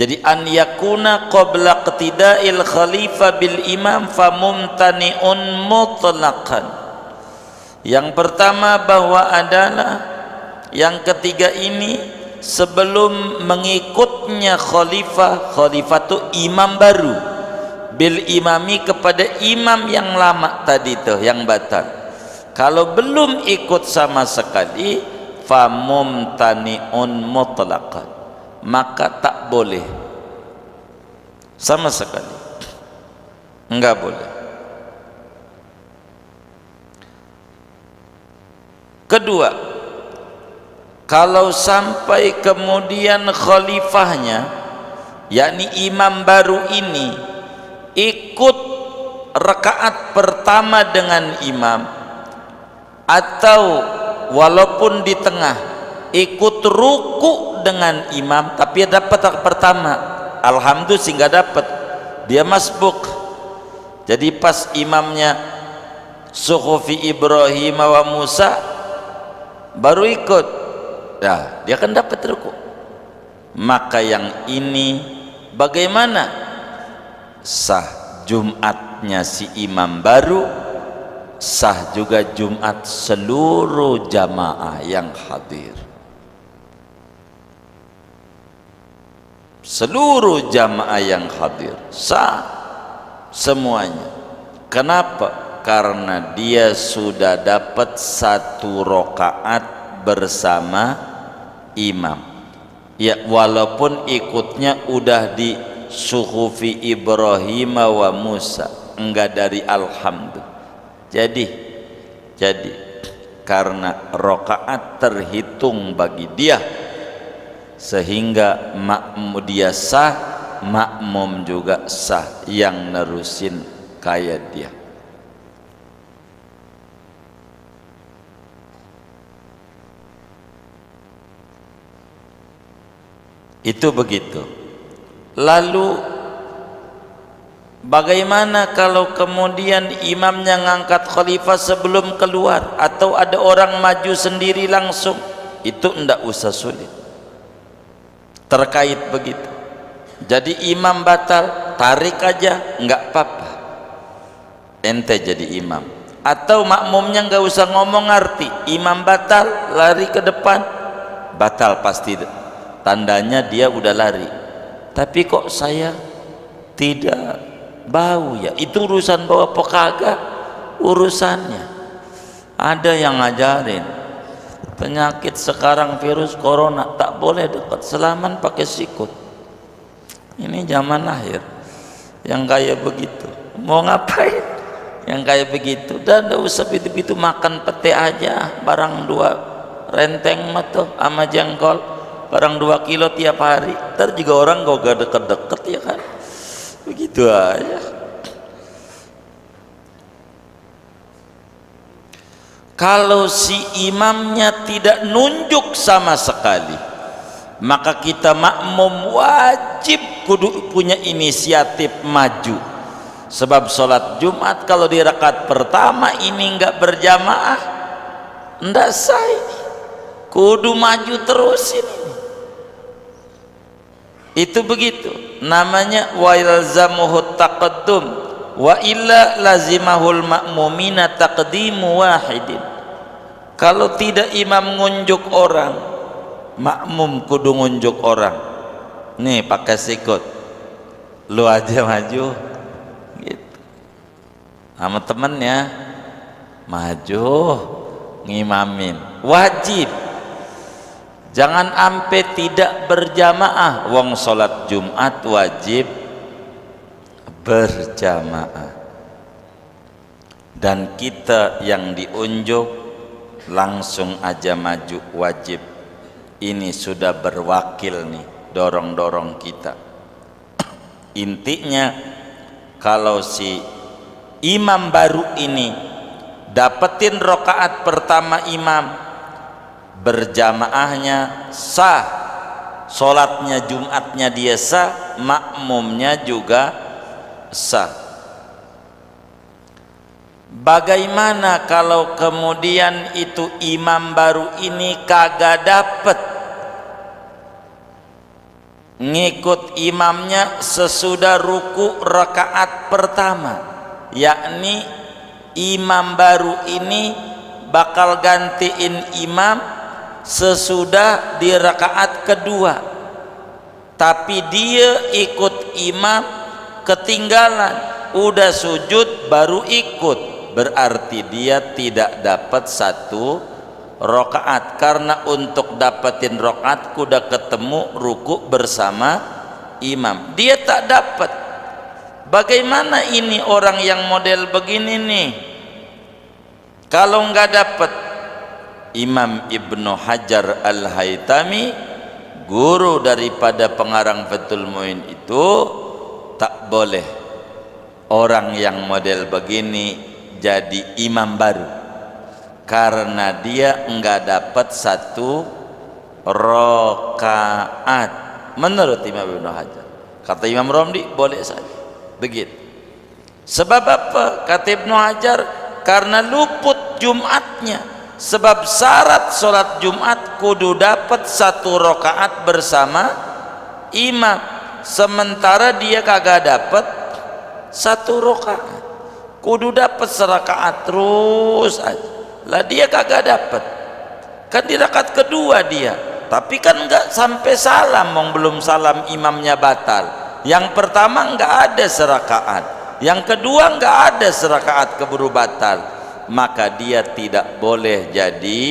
Jadi an yakuna qabla qtida'il khalifah bil imam famumtani'un mutlaqan. Yang pertama bahwa adalah yang ketiga ini sebelum mengikutnya khalifah itu imam baru bil imami kepada imam yang lama tadi tuh yang batal. Kalau belum ikut sama sekali famumtani'un mutlaqan, maka tak boleh sama sekali, enggak boleh. Kedua, kalau sampai kemudian khalifahnya yakni imam baru ini ikut rakaat pertama dengan imam, atau walaupun di tengah ikut ruku dengan imam tapi dapat rakaat pertama, alhamdulillah sehingga dapat, dia masbuk. Jadi pas imamnya suhufi Ibrahim wa Musa baru ikut, nah, dia kan dapat ruku. Maka yang ini bagaimana? Sah Jumatnya si imam baru, sah juga Jumat seluruh jamaah yang hadir. Seluruh jamaah yang hadir sah semuanya. Kenapa? Karena dia sudah dapat satu rakaat bersama imam. Ya, walaupun ikutnya udah di suhufi Ibrahim wa Musa, enggak dari alhamdulillah. Jadi karena rakaat terhitung bagi dia sehingga makmum dia sah, makmum juga sah yang nerusin kayak dia. Itu begitu. Lalu bagaimana kalau kemudian imamnya ngangkat khalifah sebelum keluar, atau ada orang maju sendiri langsung? Itu enggak usah sulit terkait begitu. Jadi imam batal, tarik aja, enggak apa-apa, ente jadi imam. Atau makmumnya enggak usah ngomong, ngerti imam batal, lari ke depan, batal pasti, tandanya dia udah lari. Tapi kok saya tidak bau ya? Itu urusan bawa apa kagak urusannya. Ada yang ngajarin penyakit sekarang virus corona tak boleh dekat salaman pakai sikut. Ini zaman akhir yang kayak begitu. Mau ngapain yang kayak begitu? Dan tidak usah begitu, makan pete aja, barang 2 renteng mah tuh sama jengkol, barang 2 kilo tiap hari. Ntar juga orang gak deket-deket ya kan, begitu aja. Kalau si imamnya tidak nunjuk sama sekali, maka kita makmum wajib kudu punya inisiatif maju. Sebab sholat Jumat kalau di rakaat pertama ini enggak berjamaah, enggak sah ini. Kudu maju terus ini. Itu begitu namanya, wa yalzamuhu taqaddum wa illa lazimahul ma'mumina taqdimu wahidin. Kalau tidak imam ngunjuk orang, makmum kudu ngunjuk orang. Nih pakai sikut, lu aja maju gitu. Sama temennya maju ngimamin, wajib. Jangan ampe tidak berjamaah, wong sholat Jumat wajib berjamaah. Dan kita yang diunjuk langsung aja maju, wajib. Ini sudah berwakil nih, dorong-dorong kita. Intinya kalau si imam baru ini dapetin rakaat pertama imam, berjamaahnya sah, sholatnya Jumatnya dia sah, makmumnya juga sah. Bagaimana kalau kemudian itu imam baru ini kagak dapet? ngikut imamnya sesudah ruku rakaat pertama, yakni imam baru ini bakal gantiin imam sesudah di rakaat kedua, tapi dia ikut imam ketinggalan, udah sujud baru ikut, berarti dia tidak dapat satu rakaat, karena untuk dapetin rakaat kuda ketemu ruku bersama imam, dia tak dapat. Bagaimana ini orang yang model begini nih? Kalau nggak dapat, Imam Ibnu Hajar Al-Haytami, guru daripada pengarang Fathul Muin itu, tak boleh orang yang model begini jadi imam baru, karena dia enggak dapat satu rakaat menurut Imam Ibnu Hajar. Kata Imam Romli boleh saja begitu. Sebab apa? Kata Ibnu Hajar, karena luput Jumatnya. Sebab syarat sholat Jumat kudu dapat satu rakaat bersama imam, sementara dia kagak dapat satu rakaat, kudu dapat serakaat terus aja. Lah dia kagak dapat, kan di rakaat kedua dia, tapi kan enggak sampai salam, belum salam imamnya batal. Yang pertama enggak ada serakaat, yang kedua enggak ada serakaat, keburu batal, maka dia tidak boleh jadi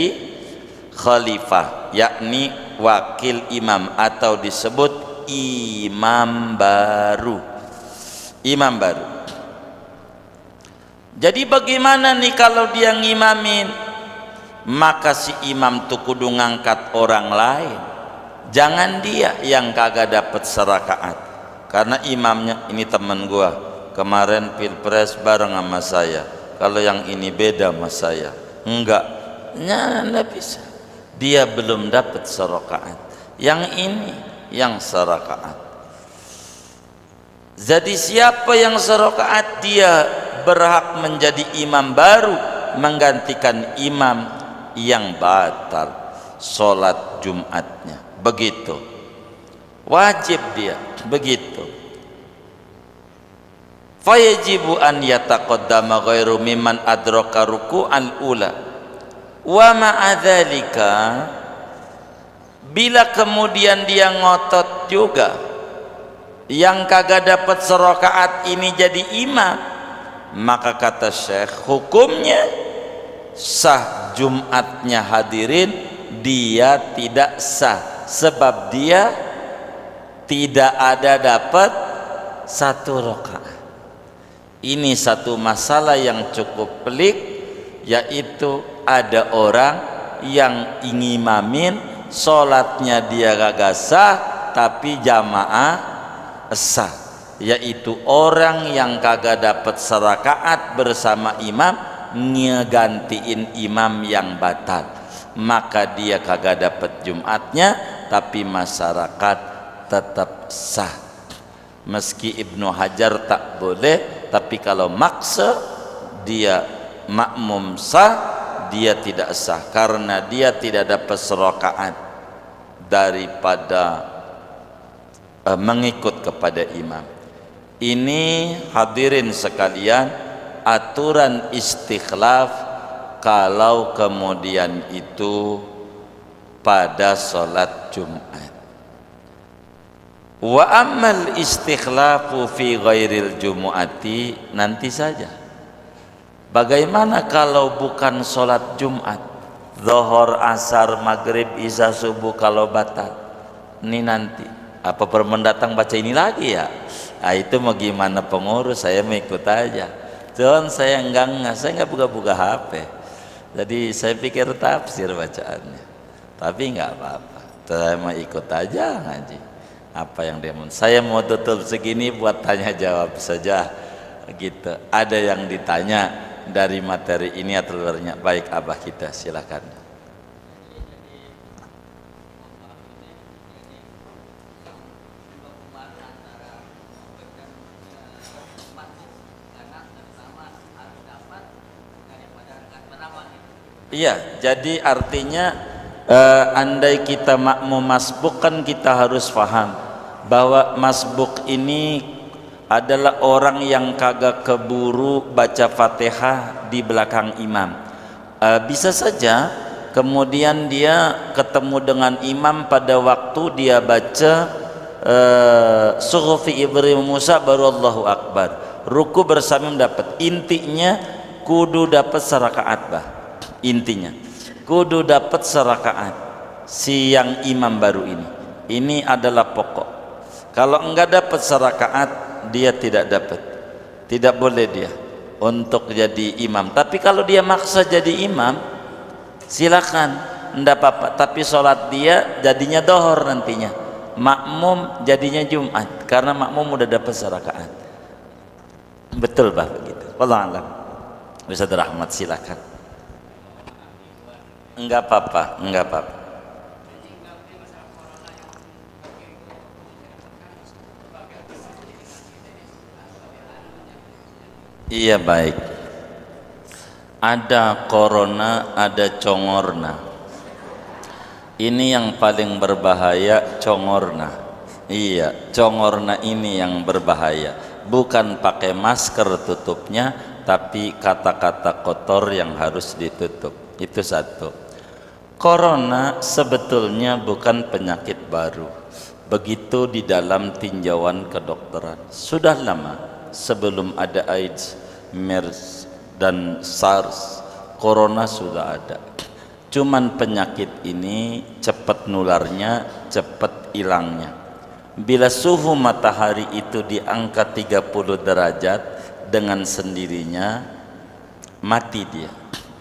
khalifah, yakni wakil imam, atau disebut imam baru. Imam baru. Jadi bagaimana nih kalau dia ngimamin? Maka si imam tuh kudu ngangkat orang lain, jangan dia yang kagak dapat serakaat. Karena imamnya ini teman gua, kemarin pilpres bareng sama saya, kalau yang ini beda sama saya. Enggak, nggak bisa, dia belum dapat serakaat, yang ini yang serakaat. Jadi siapa yang serakaat, dia berhak menjadi imam baru, menggantikan imam yang batal sholat Jumatnya. Begitu, wajib dia begitu. Fayajibu an yataqaddama ghairu mimman adraka ruku'al ula wa ma'adzalika, bila kemudian dia ngotot juga yang kagak dapat serakaat ini jadi imam, maka kata Syekh hukumnya sah Jumatnya hadirin, dia tidak sah sebab dia tidak ada dapat satu rakaat. Ini satu masalah yang cukup pelik, yaitu ada orang yang ngimamin sholatnya dia gak sah tapi jamaah sah, yaitu orang yang kagak dapat serakaat bersama imam ngegantiin imam yang batal, maka dia kagak dapat Jumatnya tapi masyarakat tetap sah. Meski Ibnu Hajar tak boleh, tapi kalau maksa dia makmum sah, dia tidak sah karena dia tidak dapat serakaat daripada mengikut kepada imam. Ini hadirin sekalian aturan istikhlaf kalau kemudian itu pada sholat Jumat. Wa ammal istikhlafu fi ghairil jumu'ati, nanti saja. Bagaimana kalau bukan sholat Jumat, zuhur, asar, maghrib, isya, subuh kalau batal? Ini nanti apa permendatang baca ini lagi ya? Nah, itu mau gimana pengurus, saya mau ikut aja. Cuman saya saya enggak buka-buka HP. Jadi saya pikir tafsir bacaannya. Tapi enggak apa-apa. Saya mau ikut aja ngaji. Apa yang dia mau. Saya mau tutup segini buat tanya jawab saja gitu. Ada yang ditanya dari materi ini atau luarnya? Baik, Abah kita silakan. Iya, jadi artinya andai kita makmum masbuk kan kita harus paham bahwa masbuk ini adalah orang yang kagak keburu baca Fatihah di belakang imam. Bisa saja kemudian dia ketemu dengan imam pada waktu dia baca suhufi Ibrahim Musa baru Allahu Akbar, ruku bersama dapat. Intinya kudu dapat serakaat bah, intinya kudu dapat serakaat si yang imam baru ini adalah pokok. Kalau enggak dapat serakaat dia tidak dapat, tidak boleh dia untuk jadi imam. Tapi kalau dia maksa jadi imam silakan, enggak apa-apa, tapi sholat dia jadinya dohor nantinya, makmum jadinya Jumat karena makmum udah dapat serakaat. Betul bah begitu. Wallahu a'lam. Ustaz Rahmat silakan. Enggak apa-apa, enggak apa-apa. Iya baik. Ada corona, ada congorna. Ini yang paling berbahaya, congorna. Iya, congorna ini yang berbahaya. Bukan pakai masker tutupnya, tapi kata-kata kotor yang harus ditutup. Itu satu. Corona sebetulnya bukan penyakit baru. Begitu di dalam tinjauan kedokteran. Sudah lama sebelum ada AIDS, MERS dan SARS, Corona sudah ada. Cuman penyakit ini cepat nularnya, cepat hilangnya. Bila suhu matahari itu di angka 30 derajat, dengan sendirinya mati dia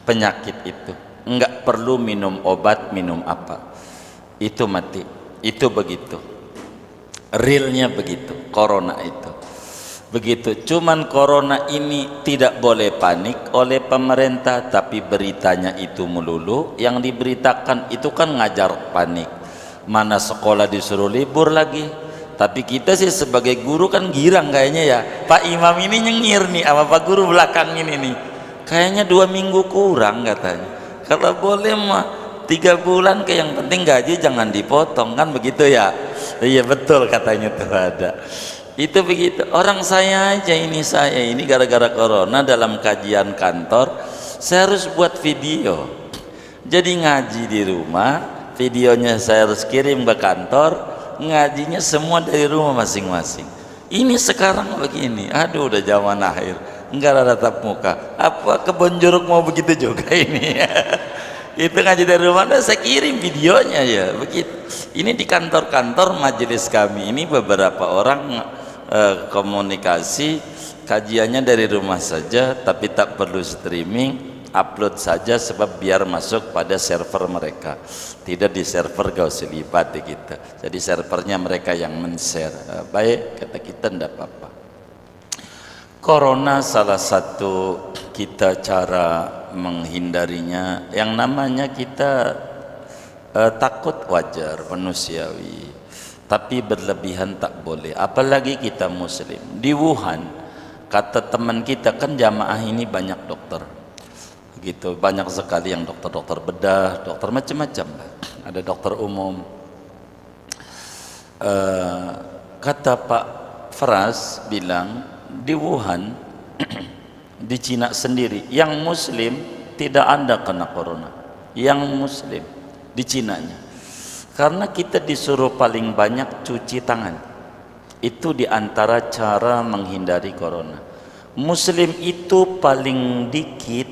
penyakit itu. Enggak perlu minum obat, minum apa, itu mati. Itu begitu, realnya begitu. Corona itu begitu. Cuman corona ini tidak boleh panik oleh pemerintah, tapi beritanya itu melulu yang diberitakan itu kan ngajar panik. Mana sekolah disuruh libur lagi. Tapi kita sih sebagai guru kan girang kayaknya ya, Pak Imam ini nyengir nih sama Pak Guru belakang ini nih, kayaknya 2 minggu kurang katanya. Kalau boleh mah 3 bulan, ke yang penting gaji jangan dipotong, kan begitu ya. Iya betul katanya tuh ada. Itu begitu. Orang saya aja ini, saya ini gara-gara corona dalam kajian kantor saya harus buat video. Jadi ngaji di rumah, videonya saya harus kirim ke kantor, ngajinya semua dari rumah masing-masing. Ini sekarang begini, aduh udah zaman akhir, enggak ada tatap muka. Apa kebon jeruk mau begitu juga ini? Itu ngaji dari rumah, saya kirim videonya ya begitu. Ini di kantor-kantor majelis kami ini beberapa orang komunikasi kajiannya dari rumah saja, tapi tak perlu streaming, upload saja sebab biar masuk pada server mereka, tidak di server Gausilipat gitu. Jadi servernya mereka yang men-share. Baik, kata kita enggak apa-apa. Corona salah satu kita cara menghindarinya yang namanya kita takut, wajar, manusiawi, tapi berlebihan tak boleh, apalagi kita muslim. Di Wuhan kata teman kita kan jamaah ini banyak dokter gitu, banyak sekali yang dokter bedah, dokter macam-macam, ada dokter umum. Kata Pak Fras bilang di Wuhan di Cina sendiri yang muslim tidak ada kena corona, yang muslim di Cinanya, karena kita disuruh paling banyak cuci tangan. Itu diantara cara menghindari corona. Muslim itu paling dikit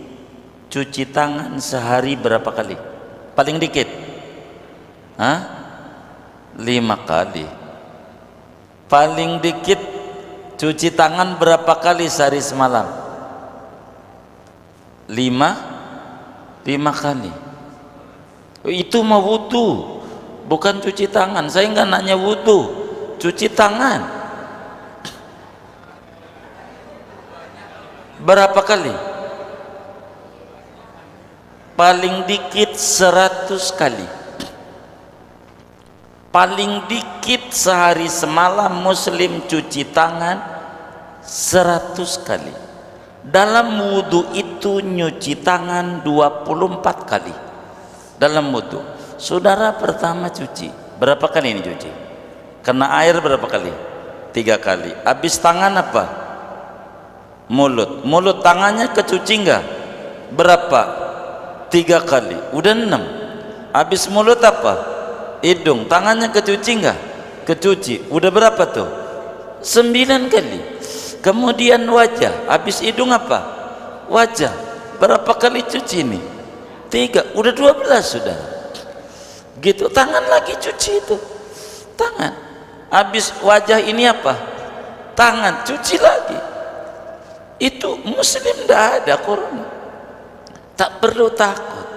cuci tangan sehari berapa kali? Paling dikit 5 kali. Paling dikit cuci tangan berapa kali sehari semalam? 5 kali. Itu mah wudu, bukan cuci tangan. Saya nggak nanya wudu, cuci tangan berapa kali? Paling dikit 100 kali. Paling dikit sehari semalam muslim cuci tangan 100 kali. Dalam wudhu itu nyuci tangan 24 kali. Dalam wudhu, saudara pertama cuci berapa kali ini cuci? Kena air berapa kali? 3 kali. Habis tangan apa? Mulut. Mulut tangannya kecuci enggak? Berapa? 3 kali. Udah 6. Habis mulut apa? Hidung. Tangannya kecuci enggak? Kecuci. Udah berapa tuh? 9 kali. Kemudian wajah. Habis hidung apa? Wajah. Berapa kali cuci ini? 3. Udah 12 sudah. Gitu. Tangan lagi cuci itu. Tangan. Habis wajah ini apa? Tangan. Cuci lagi. Itu muslim tidak ada corona. Tak perlu takut.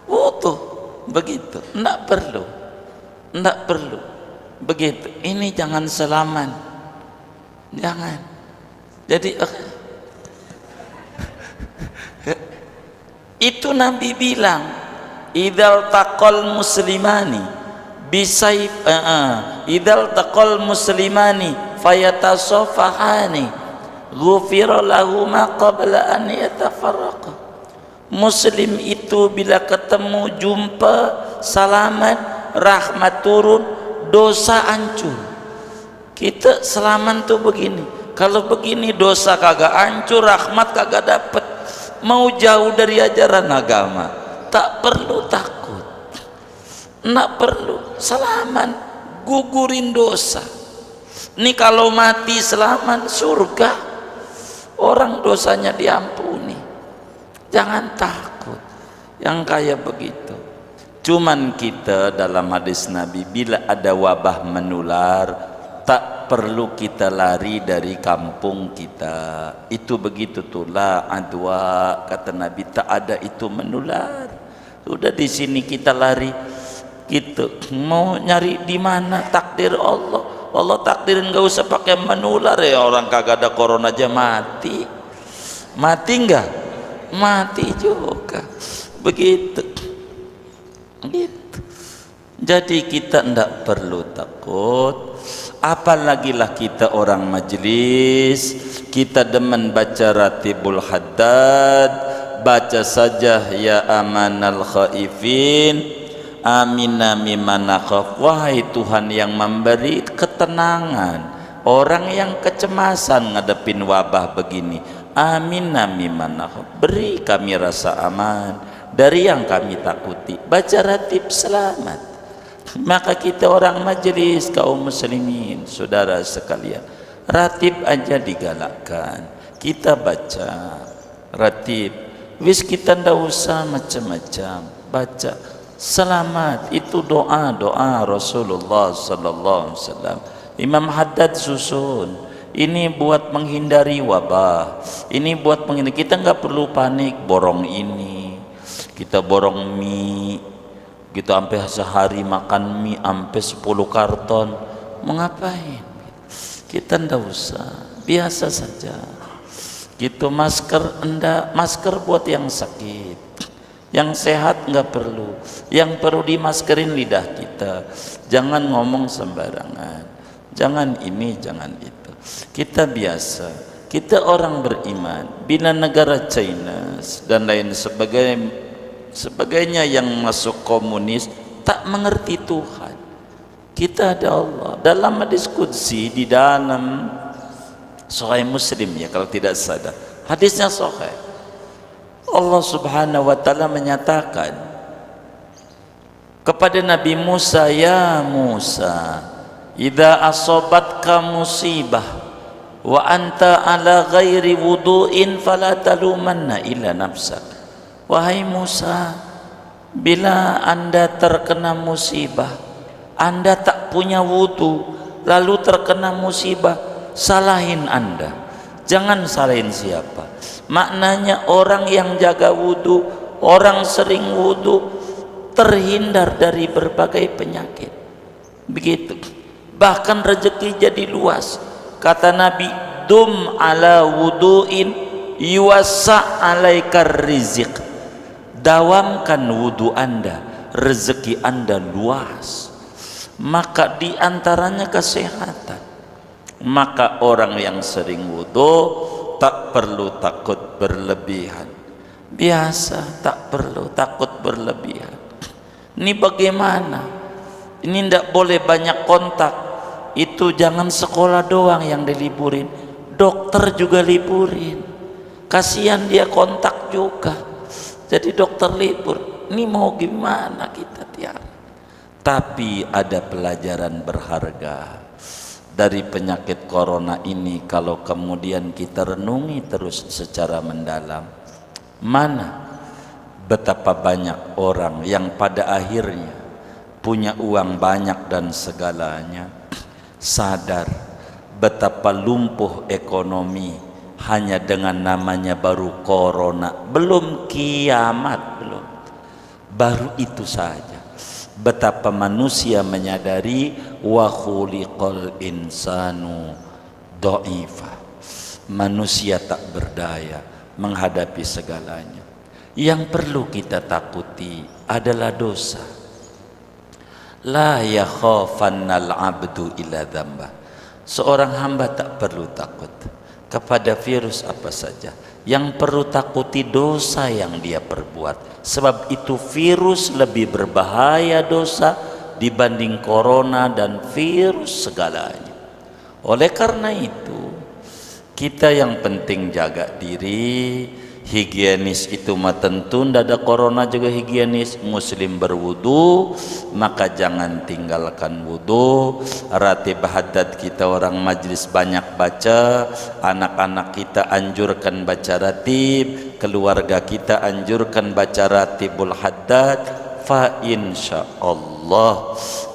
Wudu begitu. Tidak perlu. Tidak perlu. Begitu. Ini jangan salaman. Jangan. Jadi itu Nabi bilang, idzal taqal muslimani bisayf idzal taqal muslimani fayatasafahani ghufira lahu ma qabla an yatafarraqa. Muslim itu bila ketemu, jumpa, salaman, rahmat turun, dosa hancur. Kita selaman tuh begini. Kalau begini dosa kagak hancur, rahmat kagak dapet. Mau jauh dari ajaran agama, tak perlu takut. Nggak perlu. Salaman, gugurin dosa. Ini kalau mati selamat surga. Orang dosanya diampuni. Jangan takut. Yang kayak begitu. Cuman kita dalam hadis Nabi, bila ada wabah menular, tak perlu kita lari dari kampung kita. Itu begitu tuh, la adwa, kata Nabi, tak ada itu menular. Sudah di sini kita lari, gitu. Mau nyari di mana? Takdir Allah. Allah takdirin nggak usah pakai menular ya. Orang kagak ada corona aja mati. Mati enggak? Mati juga. Begitu. Gitu. Jadi kita tidak perlu takut. Apalagi lah kita orang majlis, kita demen baca Ratibul Haddad, baca saja ya amanal khaifin, amina mimman nakhaf. Wahai Tuhan yang memberi ketenangan orang yang kecemasan ngadepin wabah begini, amina mimman nakhaf, beri kami rasa aman dari yang kami takuti. Baca ratib selamat. Maka kita orang majelis kaum muslimin, saudara sekalian, ratib aja digalakkan. Kita baca ratib, wis kita ndak usah macam-macam, baca selamat. Itu doa Rasulullah sallallahu alaihi wasallam. Imam Haddad susun, ini buat menghindari wabah, ini buat menghindari. Kita nggak perlu panik borong ini, kita borong mie gitu, sampai sehari makan mie sampai 10 karton. Mau ngapain? Kita ndak usah, biasa saja gitu. Masker enggak, masker buat yang sakit, yang sehat nggak perlu. Yang perlu dimaskerin lidah kita, jangan ngomong sembarangan, jangan ini jangan itu. Kita biasa, kita orang beriman. Bila negara China dan lain sebagainya yang masuk komunis tak mengerti Tuhan, kita ada Allah. Dalam hadis qudsi di dalam Sahih Muslim ya kalau tidak salah, hadisnya sahih, Allah subhanahu wa ta'ala menyatakan kepada Nabi Musa, ya Musa, idza asabatka musibah wa anta ala ghairi wudu'in fala talumanna illa nafsak. Wahai Musa, bila anda terkena musibah, anda tak punya wudu, lalu terkena musibah, salahin anda. Jangan salahin siapa. Maknanya orang yang jaga wudu, orang sering wudu, terhindar dari berbagai penyakit. Begitu. Bahkan rezeki jadi luas. Kata Nabi, dum ala wudu'in yuwassa alaikar rizq. Dawamkan wudu anda, rezeki anda luas. Maka diantaranya kesehatan. Maka orang yang sering wudu tak perlu takut berlebihan. Biasa, tak perlu takut berlebihan. Ini bagaimana? Ini tidak boleh banyak kontak. itu jangan sekolah doang yang diliburin, dokter juga liburin. Kasihan dia kontak juga, jadi dokter libur. Ini mau gimana kita tiap? Tapi ada pelajaran berharga dari penyakit corona ini kalau kemudian kita renungi terus secara mendalam. Mana betapa banyak orang yang pada akhirnya punya uang banyak dan segalanya, sadar betapa lumpuh ekonomi hanya dengan namanya baru corona, belum kiamat, belum, baru itu saja. Betapa manusia menyadari wa khuliqal insanu dha'ifa, manusia tak berdaya menghadapi segalanya. Yang perlu kita takuti adalah dosa. La yakhafannal abdu illa dzamba. Seorang hamba tak perlu takut kepada virus apa saja. Yang perlu takuti dosa yang dia perbuat. Sebab itu virus lebih berbahaya dosa dibanding corona dan virus segalanya. Oleh karena itu, kita yang penting jaga diri, higienis itu mah tentu, ndak ada corona juga higienis. Muslim berwudu, maka jangan tinggalkan wudu. Ratib haddad kita orang majlis banyak baca, anak-anak kita anjurkan baca ratib, keluarga kita anjurkan baca ratibul haddad, fa insyaallah.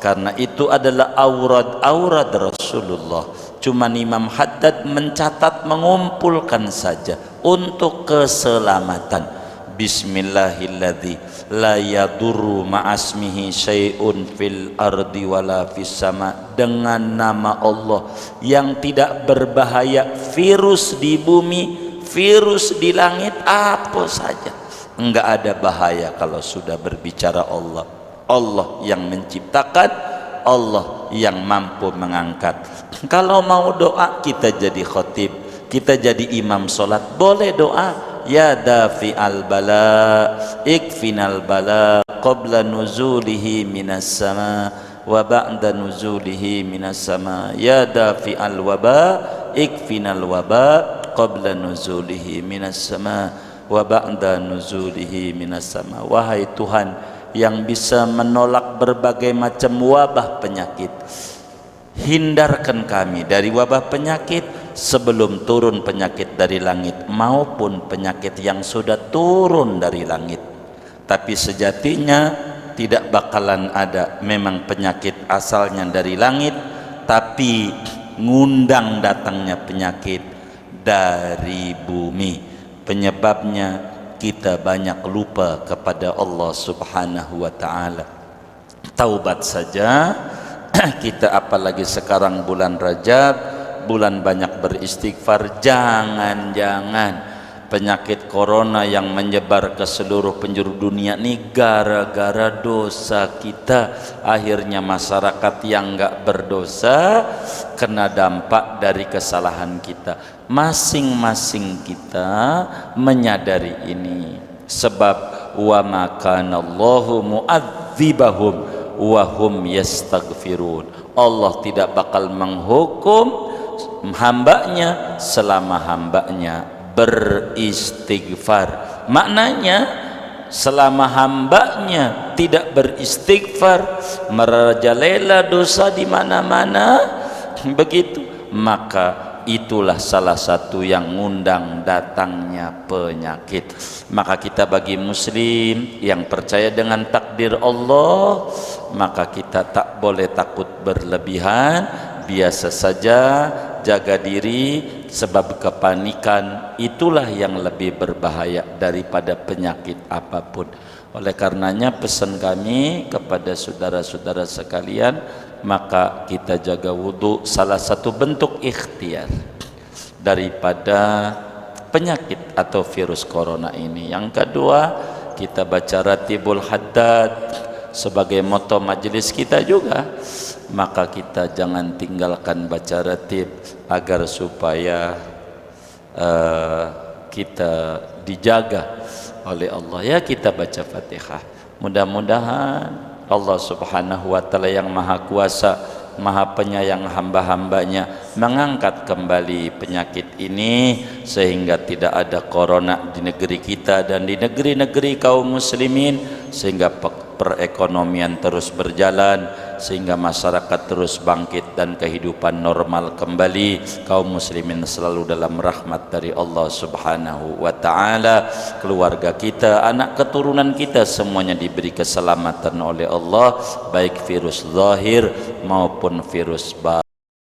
Karena itu adalah aurat Rasulullah. Cuma Imam Haddad mencatat, mengumpulkan saja untuk keselamatan. Bismillahilladzi la yadurru ma'asmihi syai'un fil ardi wala fis sama. Dengan nama Allah yang tidak berbahaya virus di bumi, virus di langit, apa saja enggak ada bahaya kalau sudah berbicara Allah. Allah yang menciptakan, Allah yang mampu mengangkat. Kalau mau doa, kita jadi khotib, kita jadi imam solat, boleh doa. Ya dafi al bala ikfinal bala qabla nuzulihi minas sama wa ba'da nuzulihi minas sama. Ya dafi al waba ikfinal waba qabla nuzulihi minas sama wa ba'da nuzulihi minas sama. Wahai Tuhan yang bisa menolak berbagai macam wabah penyakit, hindarkan kami dari wabah penyakit sebelum turun penyakit dari langit maupun penyakit yang sudah turun dari langit. Tapi sejatinya tidak bakalan ada memang penyakit asalnya dari langit, tapi ngundang datangnya penyakit dari bumi. Penyebabnya kita banyak lupa kepada Allah Subhanahu wa ta'ala. Taubat saja kita, apalagi sekarang bulan Rajab, bulan banyak beristighfar. Jangan-jangan penyakit corona yang menyebar ke seluruh penjuru dunia ini gara-gara dosa kita. Akhirnya masyarakat yang enggak berdosa kena dampak dari kesalahan kita. Masing-masing kita menyadari ini. Sebab wa ma kana Allahu mu'adzibahum wa hum yastaghfirun. Allah tidak bakal menghukum hambanya selama hambanya beristighfar. Maknanya selama hambanya tidak beristighfar, merajalela dosa di mana-mana, begitu, maka itulah salah satu yang ngundang datangnya penyakit. Maka kita bagi muslim yang percaya dengan takdir Allah, maka kita tak boleh takut berlebihan, biasa saja, jaga diri. Sebab kepanikan itulah yang lebih berbahaya daripada penyakit apapun. Oleh karenanya pesan kami kepada saudara-saudara sekalian, maka kita jaga wudhu, salah satu bentuk ikhtiar daripada penyakit atau virus corona ini. Yang kedua, kita baca ratibul haddad sebagai moto majelis kita juga. Maka kita jangan tinggalkan baca ratib agar supaya kita dijaga oleh Allah. Ya, kita baca Fatihah. Mudah-mudahan Allah Subhanahu wa ta'ala yang maha kuasa Maha Penyayang hamba-hambanya mengangkat kembali penyakit ini sehingga tidak ada corona di negeri kita dan di negeri-negeri kaum muslimin, sehingga perekonomian terus berjalan, sehingga masyarakat terus bangkit dan kehidupan normal kembali, kaum muslimin selalu dalam rahmat dari Allah Subhanahu wa taala, keluarga kita, anak keturunan kita semuanya diberi keselamatan oleh Allah, baik virus zahir maupun virus batin.